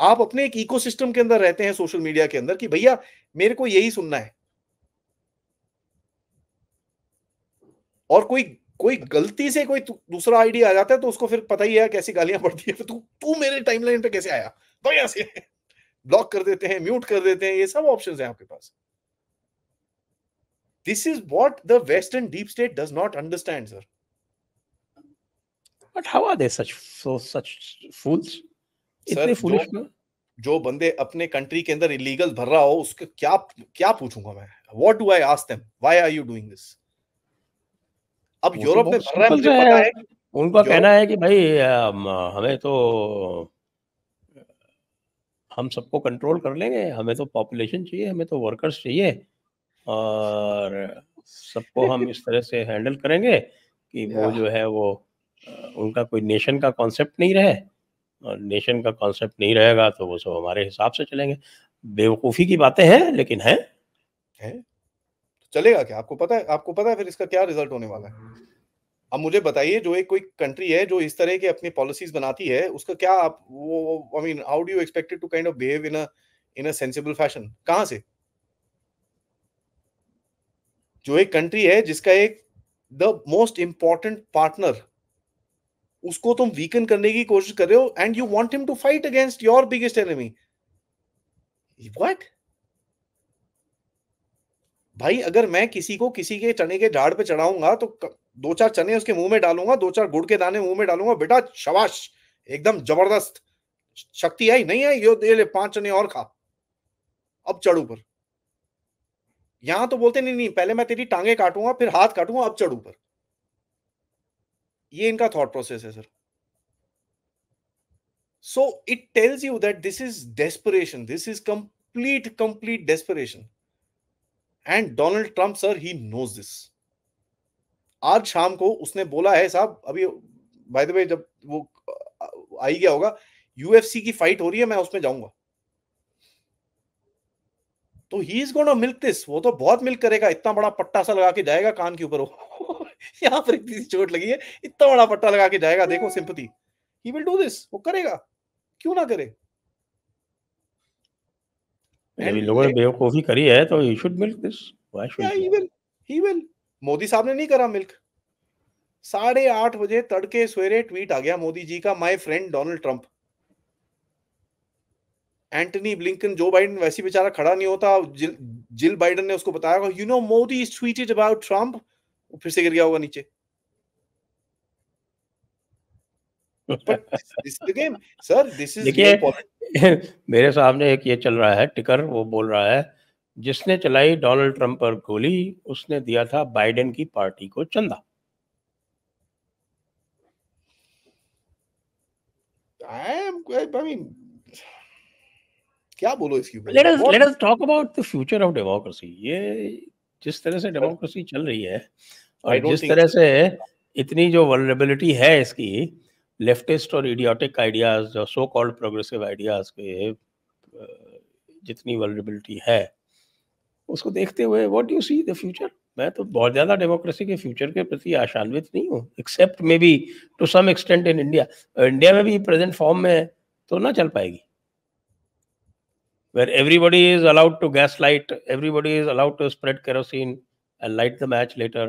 S2: आप अपने एक इकोसिस्टम के अंदर रहते हैं सोशल मीडिया के अंदर, कि भैया मेरे को यही सुनना है। और कोई कोई गलती से कोई दूसरा आइडिया आ जाता है तो उसको फिर पता ही है कैसी गालियां पड़ती है, तू तू मेरे टाइमलाइन पे कैसे आया, तो यहां से ब्लॉक कर देते हैं, म्यूट कर देते हैं, ये सब ऑप्शंस हैं आपके पास। This is what the western deep state does not understand sir.
S1: But how are they such fools?
S2: Sir
S1: इतने
S2: जो
S1: फूलिश क्यों?
S2: जो बंदे अपने कंट्री के अंदर इलीगल भर रहा हो, उसके क्या क्या पूछूंगा मैं? What do I ask them, why are you doing this? अब
S1: वो तो
S2: यूरोप में
S1: बहुत
S2: भर रहा है,
S1: सिंपल
S2: मुझे
S1: सा
S2: पता
S1: है।
S2: है कि
S1: उनका कहना
S2: यूरोप,
S1: है कि भाई हमें तो हम सबको कंट्रोल कर लेंगे, हमें तो पॉपुलेशन चाहिए, हमें तो वर्कर्स चाहिए, और सबको हम इस तरह से हैंडल करेंगे कि वो
S2: या
S1: जो है वो उनका कोई नेशन का कॉन्सेप्ट नहीं रहे, और नेशन का कॉन्सेप्ट नहीं रहेगा तो वो सब हमारे हिसाब से चलेंगे। बेवकूफ़ी की बातें हैं, लेकिन हैं।
S2: है, चलेगा क्या? आपको पता है फिर इसका क्या रिजल्ट होने वाला है? अब मुझे बताइए, जो एक कोई कंट्री है जो इस तरह की अपनी पॉलिसीज बनाती है, उसका क्या आप वो I mean how do you expect it to kind of behave in a sensible fashion? कहां से? जो एक कंट्री है जिसका एक द मोस्ट इंपॉर्टेंट पार्टनर, उसको तुम वीकन करने की कोशिश कर रहे हो, and you want him to fight against your biggest enemy. What? भाई, अगर मैं किसी को किसी के चने के झाड़ पे चढ़ाऊंगा तो दो चार चने उसके मुंह में डालूंगा, दो चार गुड़ के दाने मुंह में डालूंगा, बेटा शाबाश, एकदम जबरदस्त, शक्ति आई नहीं आई, यो दे ले 5 चने और खा, अब चढ़ ऊपर। यहां तो बोलते नहीं नहीं, पहले मैं तेरी टांगे काटूंगा, फिर हाथ काटूंगा, अब चढ़ ऊपर। ये इनका थॉट प्रोसेस है sir. So it tells you that this is desperation. This is complete desperation. And Donald Trump, sir, he knows this. आज शाम को उसने बोला है, साहब अभी बाय द वे जब वो आ ही गया होगा, यूएफसी की फाइट हो रही है, मैं उसमें जाऊंगा। तो he is gonna milk this. वो तो बहुत मिल्क करेगा, इतना बड़ा पट्टा सा लगा के जाएगा कान के ऊपर वो यहाँ पर इतनी सी चोट लगी है, इतना बड़ा पट्टा लगा के जाएगा, देखो sympathy. He will do this, वो करेगा, क्यों ना करे।
S1: जब इन
S2: एंड
S1: लोगों ने बेवकूफ़ी करी है तो he should milk this, why
S2: या
S1: शुडंट
S2: ही विल। मोदी साहब ने नहीं करा मिल्क। 8:30 बजे तड़के सवेरे ट्वीट आ गया मोदी जी का, my friend Donald Trump. Antony Blinken, Joe Biden वैसे बेचारा खड़ा नहीं होता, जिल बाइडेन ने उसको बताया, you know Modi is tweeted about Trump, फिर से गिर गया होगा नीचे। But this is the game sir, this is real
S1: देखिए
S2: पॉलिटिक्स।
S1: मेरे सामने एक ये चल रहा है टिकर, वो बोल रहा है जिसने चलाई डोनाल्ड ट्रंप पर गोली उसने दिया था बाइडेन की पार्टी को चंदा।
S2: आई मीन क्या बोलो इसके ऊपर
S1: लेट
S2: यार,
S1: us
S2: what.
S1: Let us talk about the future of democracy. ये जिस तरह से डेमोक्रेसी चल रही है
S2: आई
S1: और
S2: डोंट
S1: जिस
S2: थिंक
S1: तरह
S2: सर।
S1: से इतनी जो वल्नरेबिलिटी है इसकी, लेफ्टिस्ट और इडियोटिक आइडियाज, जो सो कॉल्ड प्रोग्रेसिव आइडियाज के जितनी वल्नरेबिलिटी है, उसको देखते हुए what do you see the future? मैं तो बहुत ज़्यादा डेमोक्रेसी के फ्यूचर के प्रति आशान्वित नहीं हूँ, except may be to some extent in India. India में भी प्रेजेंट फॉर्म में तो ना चल पाएगी, where everybody is allowed to gaslight, everybody is allowed to spread kerosene and light the match later।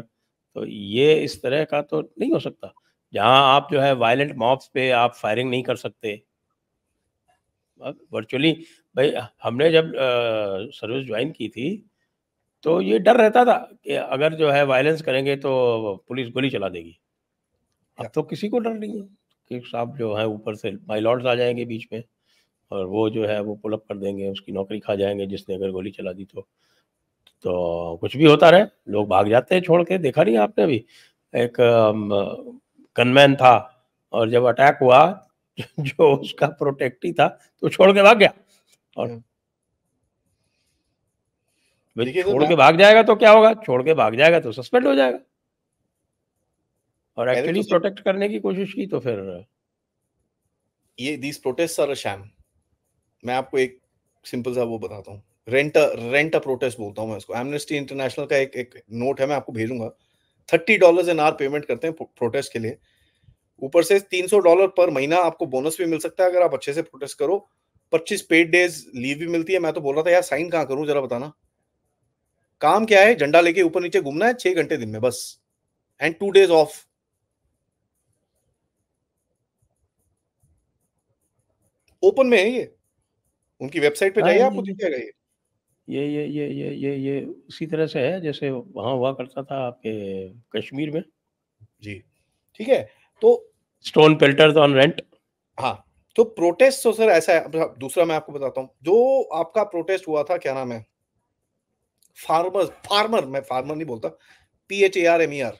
S1: तो ये इस तरह का तो नहीं हो सकता, जहाँ आप जो है वायलेंट मॉब्स पे आप फायरिंग नहीं कर सकते। वर्चुअली भाई, हमने जब सर्विस ज्वाइन की थी तो ये डर रहता था कि अगर जो है वायलेंस करेंगे तो पुलिस गोली चला देगी। अब तो किसी को डर नहीं है कि साहब जो है ऊपर से माई लॉर्ड्स आ जाएंगे बीच में, और वो जो है वो पुल अप कर देंगे, उसकी नौकरी खा जाएंगे जिसने अगर गोली चला दी तो कुछ भी होता रहे, लोग भाग जाते हैं छोड़ के। देखा नहीं आपने? अभी एक गनमैन था और जब अटैक हुआ जो उसका प्रोटेक्टी था तो छोड़ के भाग गया, और
S2: देखिए सर,
S1: छोड़
S2: मैं
S1: के भाग जाएगा तो क्या होगा? छोड़ के भाग जाएगा तो सस्पेंड हो जाएगा, और
S2: पहले तो
S1: एक्चुअली
S2: सर,
S1: प्रोटेक्ट करने की कोशिश की तो फिर
S2: ये दीस प्रोटेस्ट आर अ शैम। मैं आपको एक सिंपल सा वो बताता हूँ, रेंट अ प्रोटेस्ट बोलता हूँ मैं उसको। एमनेस्टी इंटरनेशनल का एक नोट है, मैं आपको भेजूंगा। $30 एन आवर पेमेंट करते हैं प्रोटेस्ट के लिए, ऊपर से $300 पर महीना आपको बोनस भी मिल सकता है अगर आप अच्छे से प्रोटेस्ट करो। 25 पेड डेज लीव भी मिलती है। मैं तो बोल रहा था यार, साइन कहाँ करूं जरा बताना। काम क्या है? झंडा लेके ऊपर नीचे घूमना है 6 घंटे दिन में बस, एंड 2 days ऑफ। ओपन में है ये, उनकी वेबसाइट पे
S1: हाँ,
S2: जाइए, आपको दिख जाएगा ये।
S1: ये उसी तरह से है जैसे वहाँ हुआ करता था आपके कश्मीर में,
S2: जी, ठीक है। तो
S1: स्टोन पेल्टर्स ऑन रेंट।
S2: हाँ, तो प्रोटेस्ट तो सर ऐसा है। अब दूसरा मैं आपको बताता हूँ, जो आपका प्रोटेस्ट हुआ था, क्या नाम है, फार्मर, मैं फार्मर नहीं बोलता, PHARMER,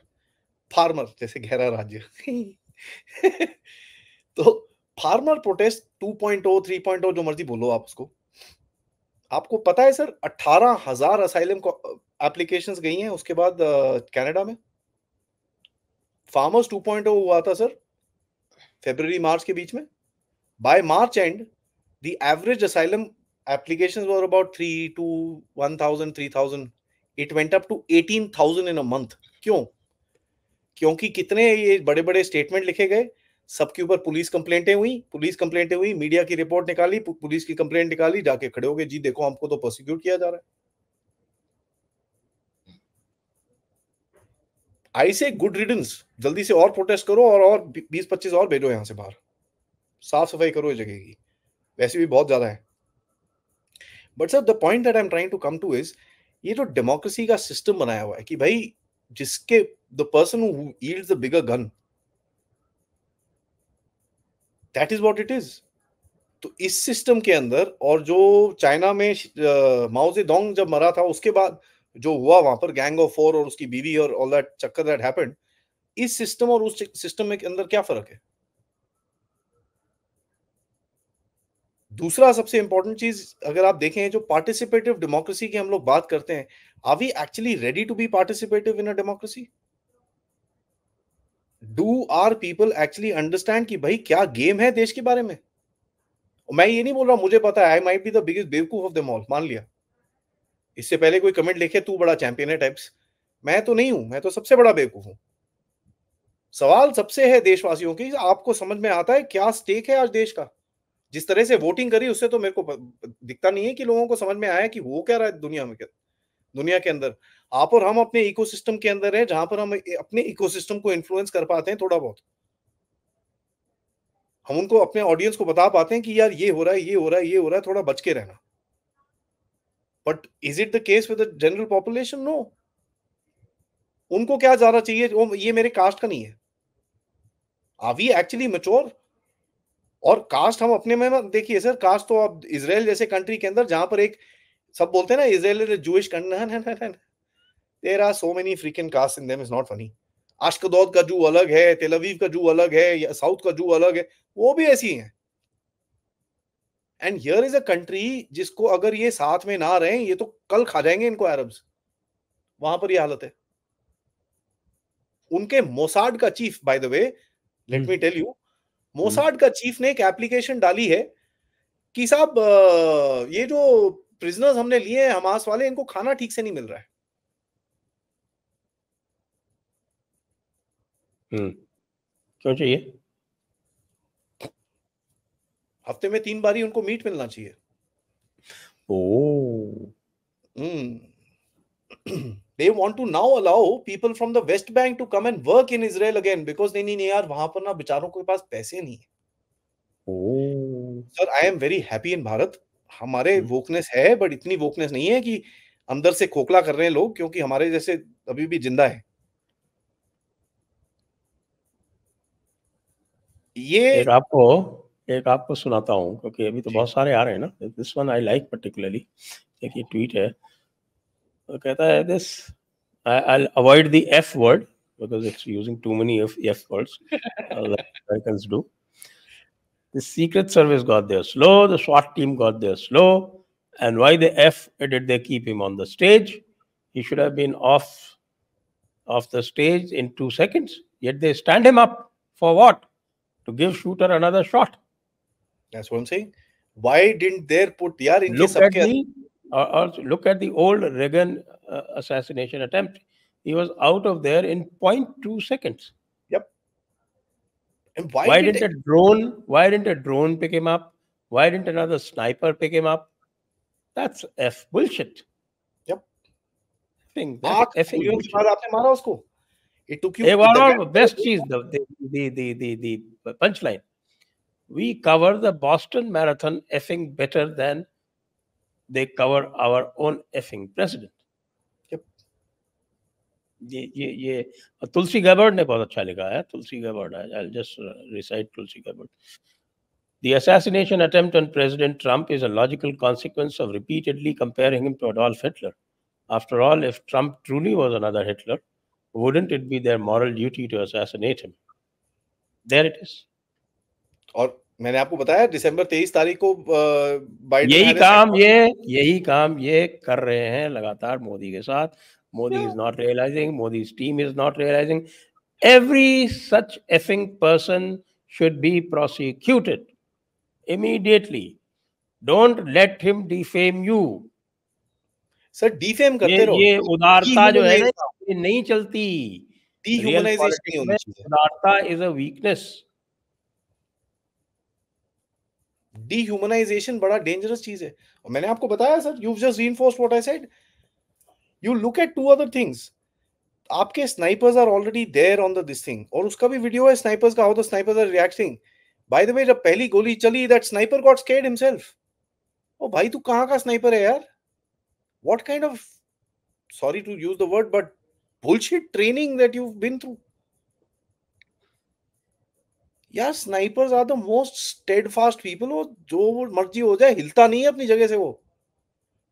S2: फार्मर जैसे गहरा राज्य तो फार्मर प्रोटेस्ट 2.0 3.0 जो मर्जी बोलो आप उसको, आपको पता है सर 18,000 असाइलम एप्लीकेशंस गई हैं उसके बाद कनाडा में। फार्मर्स 2.0 हुआ था सर फरवरी मार्च के बीच में। By March and the average asylum applications were about 3 to 1,000 3,000, it went up to 18,000 in a month. क्यों? क्योंकि कितने ये बड़े बड़े स्टेटमेंट लिखे गए, सबके ऊपर पुलिस कंप्लेंटें हुई, मीडिया की रिपोर्ट निकाली, पुलिस की कंप्लेंट निकाली, जाके खड़े हो गए, जी देखो हमको तो प्रोसिक्यूट किया जा रहा है। आई से गुड रिडन्स, जल्दी से और प्रोटेस्ट करो और 20-25 और भेजो यहां से बाहर, साफ सफाई करो इस जगह की, वैसे भी बहुत ज्यादा है। But sir the point that I am trying to come to is, ये जो डेमोक्रेसी का सिस्टम बनाया हुआ है कि भाई जिसके the person who yields the bigger gun, that is what it is. तो इस सिस्टम के अंदर, और जो चाइना में माओ जेडोंग जब मरा था उसके बाद जो हुआ वहां पर गैंग ऑफ फोर और उसकी बीवी और ऑल दैट चक्कर दैट हैपेंड, इस सिस्टम और उस सिस्टम के अंदर क्या फर्क है? दूसरा सबसे इंपॉर्टेंट चीज अगर आप देखें, जो पार्टिसिपेटिव डेमोक्रेसी की हम लोग बात करते हैं, are we actually ready to be participative in a democracy? Do are people actually understand कि भाई क्या गेम है देश के बारे में? मैं ये नहीं बोल रहा मुझे पता है, I might be the biggest बेवकूफ ऑफ देम ऑल, मान लिया, इससे पहले कोई कमेंट लिखे तू बड़ा चैंपियन है टाइप्स, मैं तो नहीं हूं, मैं तो सबसे बड़ा बेवकूफ हूं। सवाल सबसे है देशवासियों की, आपको समझ में आता है क्या स्टेक है आज देश का? जिस तरह से वोटिंग करी उससे तो मेरे को दिखता नहीं है कि लोगों को समझ में आया कि वो क्या रहा है दुनिया में, क्या दुनिया के अंदर। आप और हम अपने इकोसिस्टम के अंदर है, जहां पर हम अपने इकोसिस्टम को इन्फ्लुएंस कर पाते हैं थोड़ा बहुत, हम उनको अपने ऑडियंस को बता पाते हैं कि यार ये हो रहा है, ये हो रहा है, ये हो रहा है, थोड़ा बच के रहना। But is it the case with the general population? No. उनको क्या ज्यादा चाहिए, ये मेरे कास्ट का नहीं है। Are we actually mature? और कास्ट हम अपने में देखिए सर, कास्ट तो अब इसराइल जैसे कंट्री के अंदर, जहां पर एक सब बोलते हैं ना Israel is Jewish country, there are so many freaking caste in them, is not funny. Ashdod का जू अलग है, तेल अवीव का जू अलग है, या साउथ का जू अलग है, वो भी ऐसी हैं। And here is a country जिसको अगर ये साथ में ना रहे, ये तो कल खा जाएंगे इनको अरब्स, वहां पर ये हालत है। उनके मोसाड का chief, by the way let me tell you, Mossad का चीफ ने एक एप्लीकेशन डाली है कि साहब ये जो प्रिजनर्स हमने लिए हैं हमास वाले, इनको खाना ठीक से नहीं मिल रहा है।
S1: क्यों चाहिए?
S2: हफ्ते में 3 बार ही उनको मीट मिलना चाहिए।
S1: ओह,
S2: They want to now allow people from the West Bank to come and work in Israel again because नहीं यार वहां पर ना बेचारों के पास पैसे नहीं है।
S1: Oh,
S2: sir I am very happy in Bharat, हमारे वोकनेस है, बट इतनी वोकनेस नहीं है कि अंदर से खोखला कर रहे हैं लोग, क्योंकि हमारे जैसे अभी भी जिंदा है। ये
S1: एक आपको सुनाता हूँ, क्योंकि अभी तो बहुत सारे आ रहे हैं ना। This one I like particularly. एक ये ट्वीट है, तो कहता है this, I'll avoid the F word because it's using too many F words, like Americans do. The Secret Service got there slow, the SWAT team got there slow, and why the F did they keep him on the stage? He should have been off the stage in 2 seconds. Yet they stand him up for what? To give shooter another shot.
S2: That's what I'm saying. Why didn't they put यार इनके
S1: Look at
S2: सबके
S1: look at the old Reagan assassination attempt. He was out of there in 0.2 seconds.
S2: Yep. And
S1: Why didn't a drone pick him up? Why didn't another sniper pick him up? That's F bullshit.
S2: Yep.
S1: That's effing bullshit.
S2: के बाद आपने मारा उसको. It took you.
S1: Best cheese, the punchline. We cover the Boston Marathon effing better than they cover our own effing president.
S2: Yep.
S1: ये Tulsi Gabbard ने बहुत अच्छा लिखा है. Tulsi Gabbard, I'll just recite Tulsi Gabbard. The assassination attempt on President Trump is a logical consequence of repeatedly comparing him to Adolf Hitler. After all, if Trump truly was another Hitler, wouldn't it be their moral duty to assassinate him? There it is.
S2: और मैंने आपको बताया दिसंबर 23 तारीख को Biden
S1: यही
S2: Harris
S1: काम ये कर रहे हैं लगातार मोदी के साथ. Modi
S2: Yeah.
S1: is not realizing, Modi's team is not realizing. Every such effing person should be prosecuted immediately. Don't let him defame you.
S2: Sir defame
S1: ये
S2: करते रहो,
S1: ये उदारता जो है ना,
S2: डीह्यूमनाइज
S1: ये नहीं चलती. रियल
S2: डीह्यूमनाइजेशन नहीं
S1: पॉलिटिक्स
S2: होनी
S1: में
S2: चाहिए।
S1: उदारता इज अ वीकनेस.
S2: डीह्यूमनाइजेशन बड़ा डेंजरस चीज है, और मैंने आपको बताया sir, you just reinforced what I said. You look at two other things, आपके snipers are already there on the this thing, और उसका भी वीडियो है स्नाइपर्स का, how the snipers are reacting. By the way, जब पहली गोली चली, that sniper got scared himself. ओ भाई, तू कहां का स्नाइपर है यार? What kind of, sorry to use the word, but bullshit training that you've been through। यार snipers are the most steadfast people, वो जो मर्जी हो जाए हिलता नहीं है अपनी जगह से वो,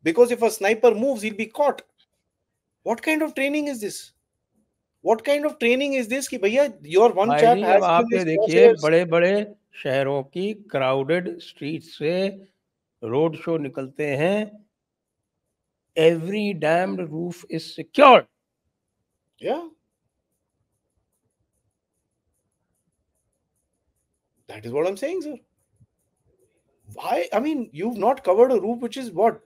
S2: because if a sniper moves he'll be caught। What kind of training is this? What kind of training is this कि भैया योर वन
S1: भाई
S2: चैप
S1: जी, अब
S2: हैज
S1: आप
S2: given
S1: ये
S2: his
S1: देखिए
S2: crosshairs।
S1: बड़े बड़े शहरों की क्राउडेड स्ट्रीट से रोड शो निकलते हैं. Every damned roof is secured.
S2: Yeah, that is what I'm saying, sir। Why? I mean, you've not covered a roof which is what,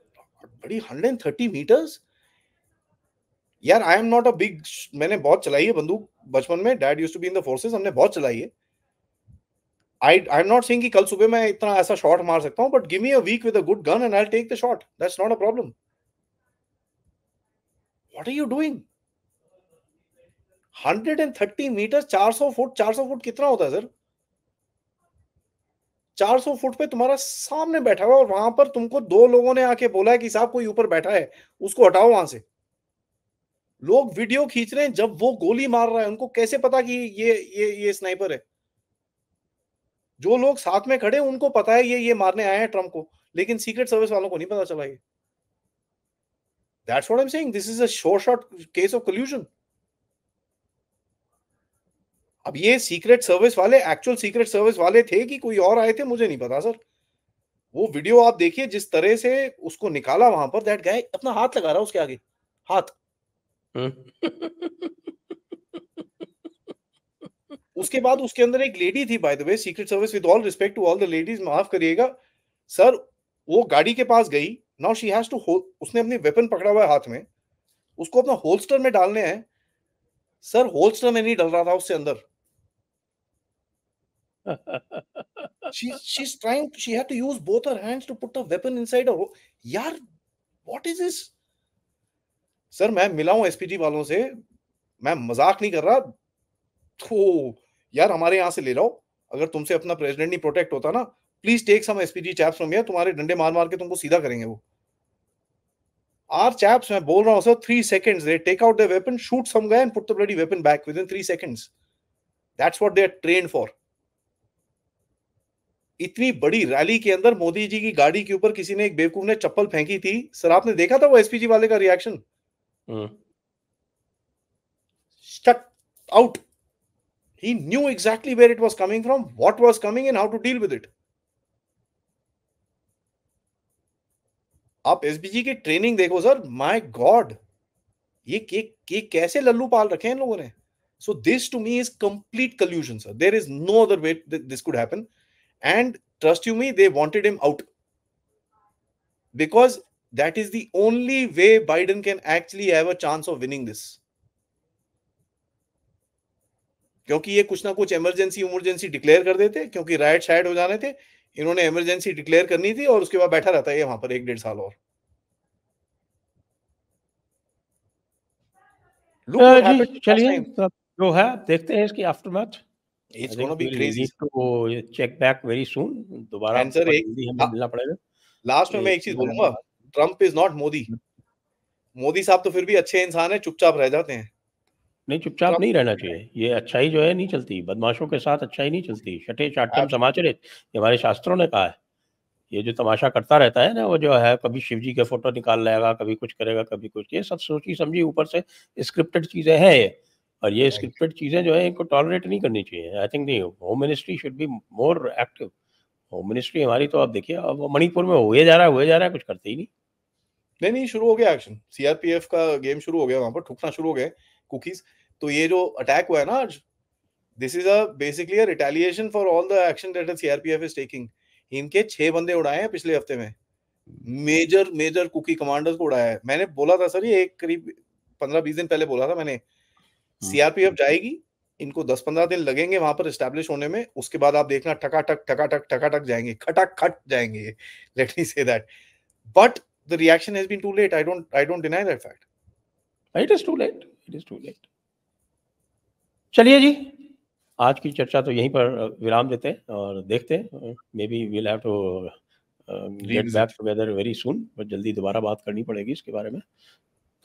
S2: buddy, 130 meters। यार I am not a big, मैंने बहुत चलाई है बंदूक बचपन में, dad used to be in the forces, हमने बहुत चलाई है। आई एम नॉट सेइंग कि कल सुबह मैं इतना ऐसा शॉट मार सकता हूं, but give me a week with a good gun and I will take the shot, that's not a problem. What are you doing? 130 meter, 400 foot, 400 foot कितना होता है सर? 400 फुट पे तुम्हारा सामने बैठा हुआ, और वहां पर तुमको दो लोगों ने आके बोला है कि साहब कोई ऊपर बैठा है, उसको हटाओ वहां से। लोग वीडियो खींच रहे हैं जब वो गोली मार रहा है, उनको कैसे पता कि ये स्नाइपर है? जो लोग साथ में खड़े हैं उनको पता है ये मारने आए हैं ट्रम्प को, लेकिन सीक्रेट सर्विस वालों को नहीं पता चला ये। That's what I am saying, this is a शोर शॉट केस ऑफ कल्यूजन। अब ये सीक्रेट सर्विस वाले एक्चुअल सीक्रेट सर्विस वाले थे कि कोई और आए थे, मुझे नहीं पता सर। वो वीडियो आप देखिए, जिस तरह से उसको निकाला वहां पर, दैट गाय अपना हाथ लगा रहा है उसके आगे, हाथ। उसके बाद उसके अंदर एक लेडी थी, by the way, secret service, with all respect to all the ladies, माफ करिएगा सर, वो गाड़ी के पास गई, नाउ शी हैज टू उसने अपनी वेपन पकड़ा हुआ है हाथ में, उसको अपना होल्स्टर में डालने हैं सर, होल्स्टर में नहीं डल रहा था उससे अंदर। she's trying, she had to use both her hands to put the weapon inside her यार what is this? सर मैं मिला हूं एसपीजी वालों से, मैं मजाक नहीं कर रहा, तो यार हमारे यहां से ले जाओ, अगर तुमसे अपना प्रेसिडेंट नहीं प्रोटेक्ट होता ना, please take some SPG chaps from here, तुम्हारे डंडे मार मार के तुमको सीधा करेंगे वो। आर चैप्स, मैं बोल रहा हूं sir, 3 seconds they take out their weapon, shoot some guy and put the bloody weapon back within 3 seconds। that's what they are trained for। इतनी बड़ी रैली के अंदर मोदी जी की गाड़ी के ऊपर किसी ने, एक बेवकूफ ने चप्पल फेंकी थी सर, आपने देखा था वो एसपीजी वाले का reaction? Shut out. He knew exactly where it was coming from, what was coming and how to deal with it। आप एसपीजी की ट्रेनिंग देखो सर, माय गॉड, ये कैसे लल्लू पाल रखे हैं इन लोगों ने। So this to me is complete collusion sir, there is no other way this could happen, and trust you me, they wanted him out, because that is the only way Biden can actually have a chance of winning this। क्योंकि ये कुछ ना कुछ emergency declare कर देते, क्योंकि right शायद हो जाने थे, इन्होंने इमरजेंसी डिक्लेयर करनी थी, और उसके बाद बैठा रहता है वहां पर 1-1.5 साल और। लुक व्हाट
S1: जी,
S2: हैपेंड लास्ट
S1: चलिए,
S2: टाइम।
S1: तब जो है देखते हैं इसकी aftermath.
S2: It's
S1: I
S2: gonna
S1: think
S2: be
S1: we will
S2: crazy
S1: need to check back very soon. दोबारा
S2: एंड सर,
S1: बहुत
S2: एक
S1: जल्दी हमें मिलना पड़ेगा.
S2: लास्ट में मैं एक चीज बोलूंगा, Trump is not Modi. Modi साहब तो फिर भी अच्छे इंसान है, चुपचाप रह जाते हैं।
S1: नहीं, चुपचाप नहीं रहना चाहिए. ये अच्छाई जो है नहीं चलती, बदमाशों के साथ अच्छाई नहीं चलती. शठे शाठ्यम समाचरित, ये हमारे शास्त्रों ने कहा है. ये जो तमाशा करता रहता है ना, वो जो है कभी शिव जी के फोटो निकाल लाएगा, कभी कुछ करेगा, कभी कुछ, ये सब सोची समझी ऊपर से स्क्रिप्टेड चीजें हैं ये. और ये स्क्रिप्टेड चीजें जो है इनको टॉलरेट नहीं करनी चाहिए. I think the home ministry should be more active. Home ministry हमारी तो आप देखिए अब मणिपुर में हुए जा रहा है, कुछ करते ही नहीं।
S2: नहीं, शुरू हो गया एक्शन। सीआरपीएफ का गेम शुरू हो गया वहाँ पर, ठुकना शुरू हो गए कुकीज़। तो ये जो अटैक हुआ है ना आज, this is basically a retaliation for all the action that the CRPF is taking. इनके 6 बंदे उड़ाए हैं पिछले हफ्ते में। मेजर कुकी कमांडर्स को उड़ाया है। मैंने बोला था सर, ये करीब 15-20 दिन पहले बोला था मैंने, सीआरपीएफ जाएगी, इनको 10-15 दिन लगेंगे वहाँ पर एस्टैब्लिश होने में, उसके बाद आप देखना टकाटक जाएँगे, खटाखट जाएँगे। Let me say that. But the reaction has been too late. I don't deny that fact.
S1: It is too late, it is too late. चलिए जी, आज की चर्चा तो यहीं पर विराम देते हैं और देखते हैं, maybe we will have to get back
S2: revisit.
S1: Together very soon, और जल्दी दोबारा बात करनी पड़ेगी इसके बारे में।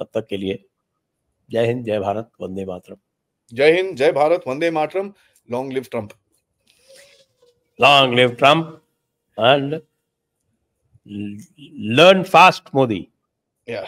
S1: तब तक के लिए जय हिंद, जय भारत, वंदे मातरम।
S2: जय हिंद, जय भारत, वंदे मातरम, long live Trump.
S1: Long live Trump and learn fast, Modi.
S2: Yeah.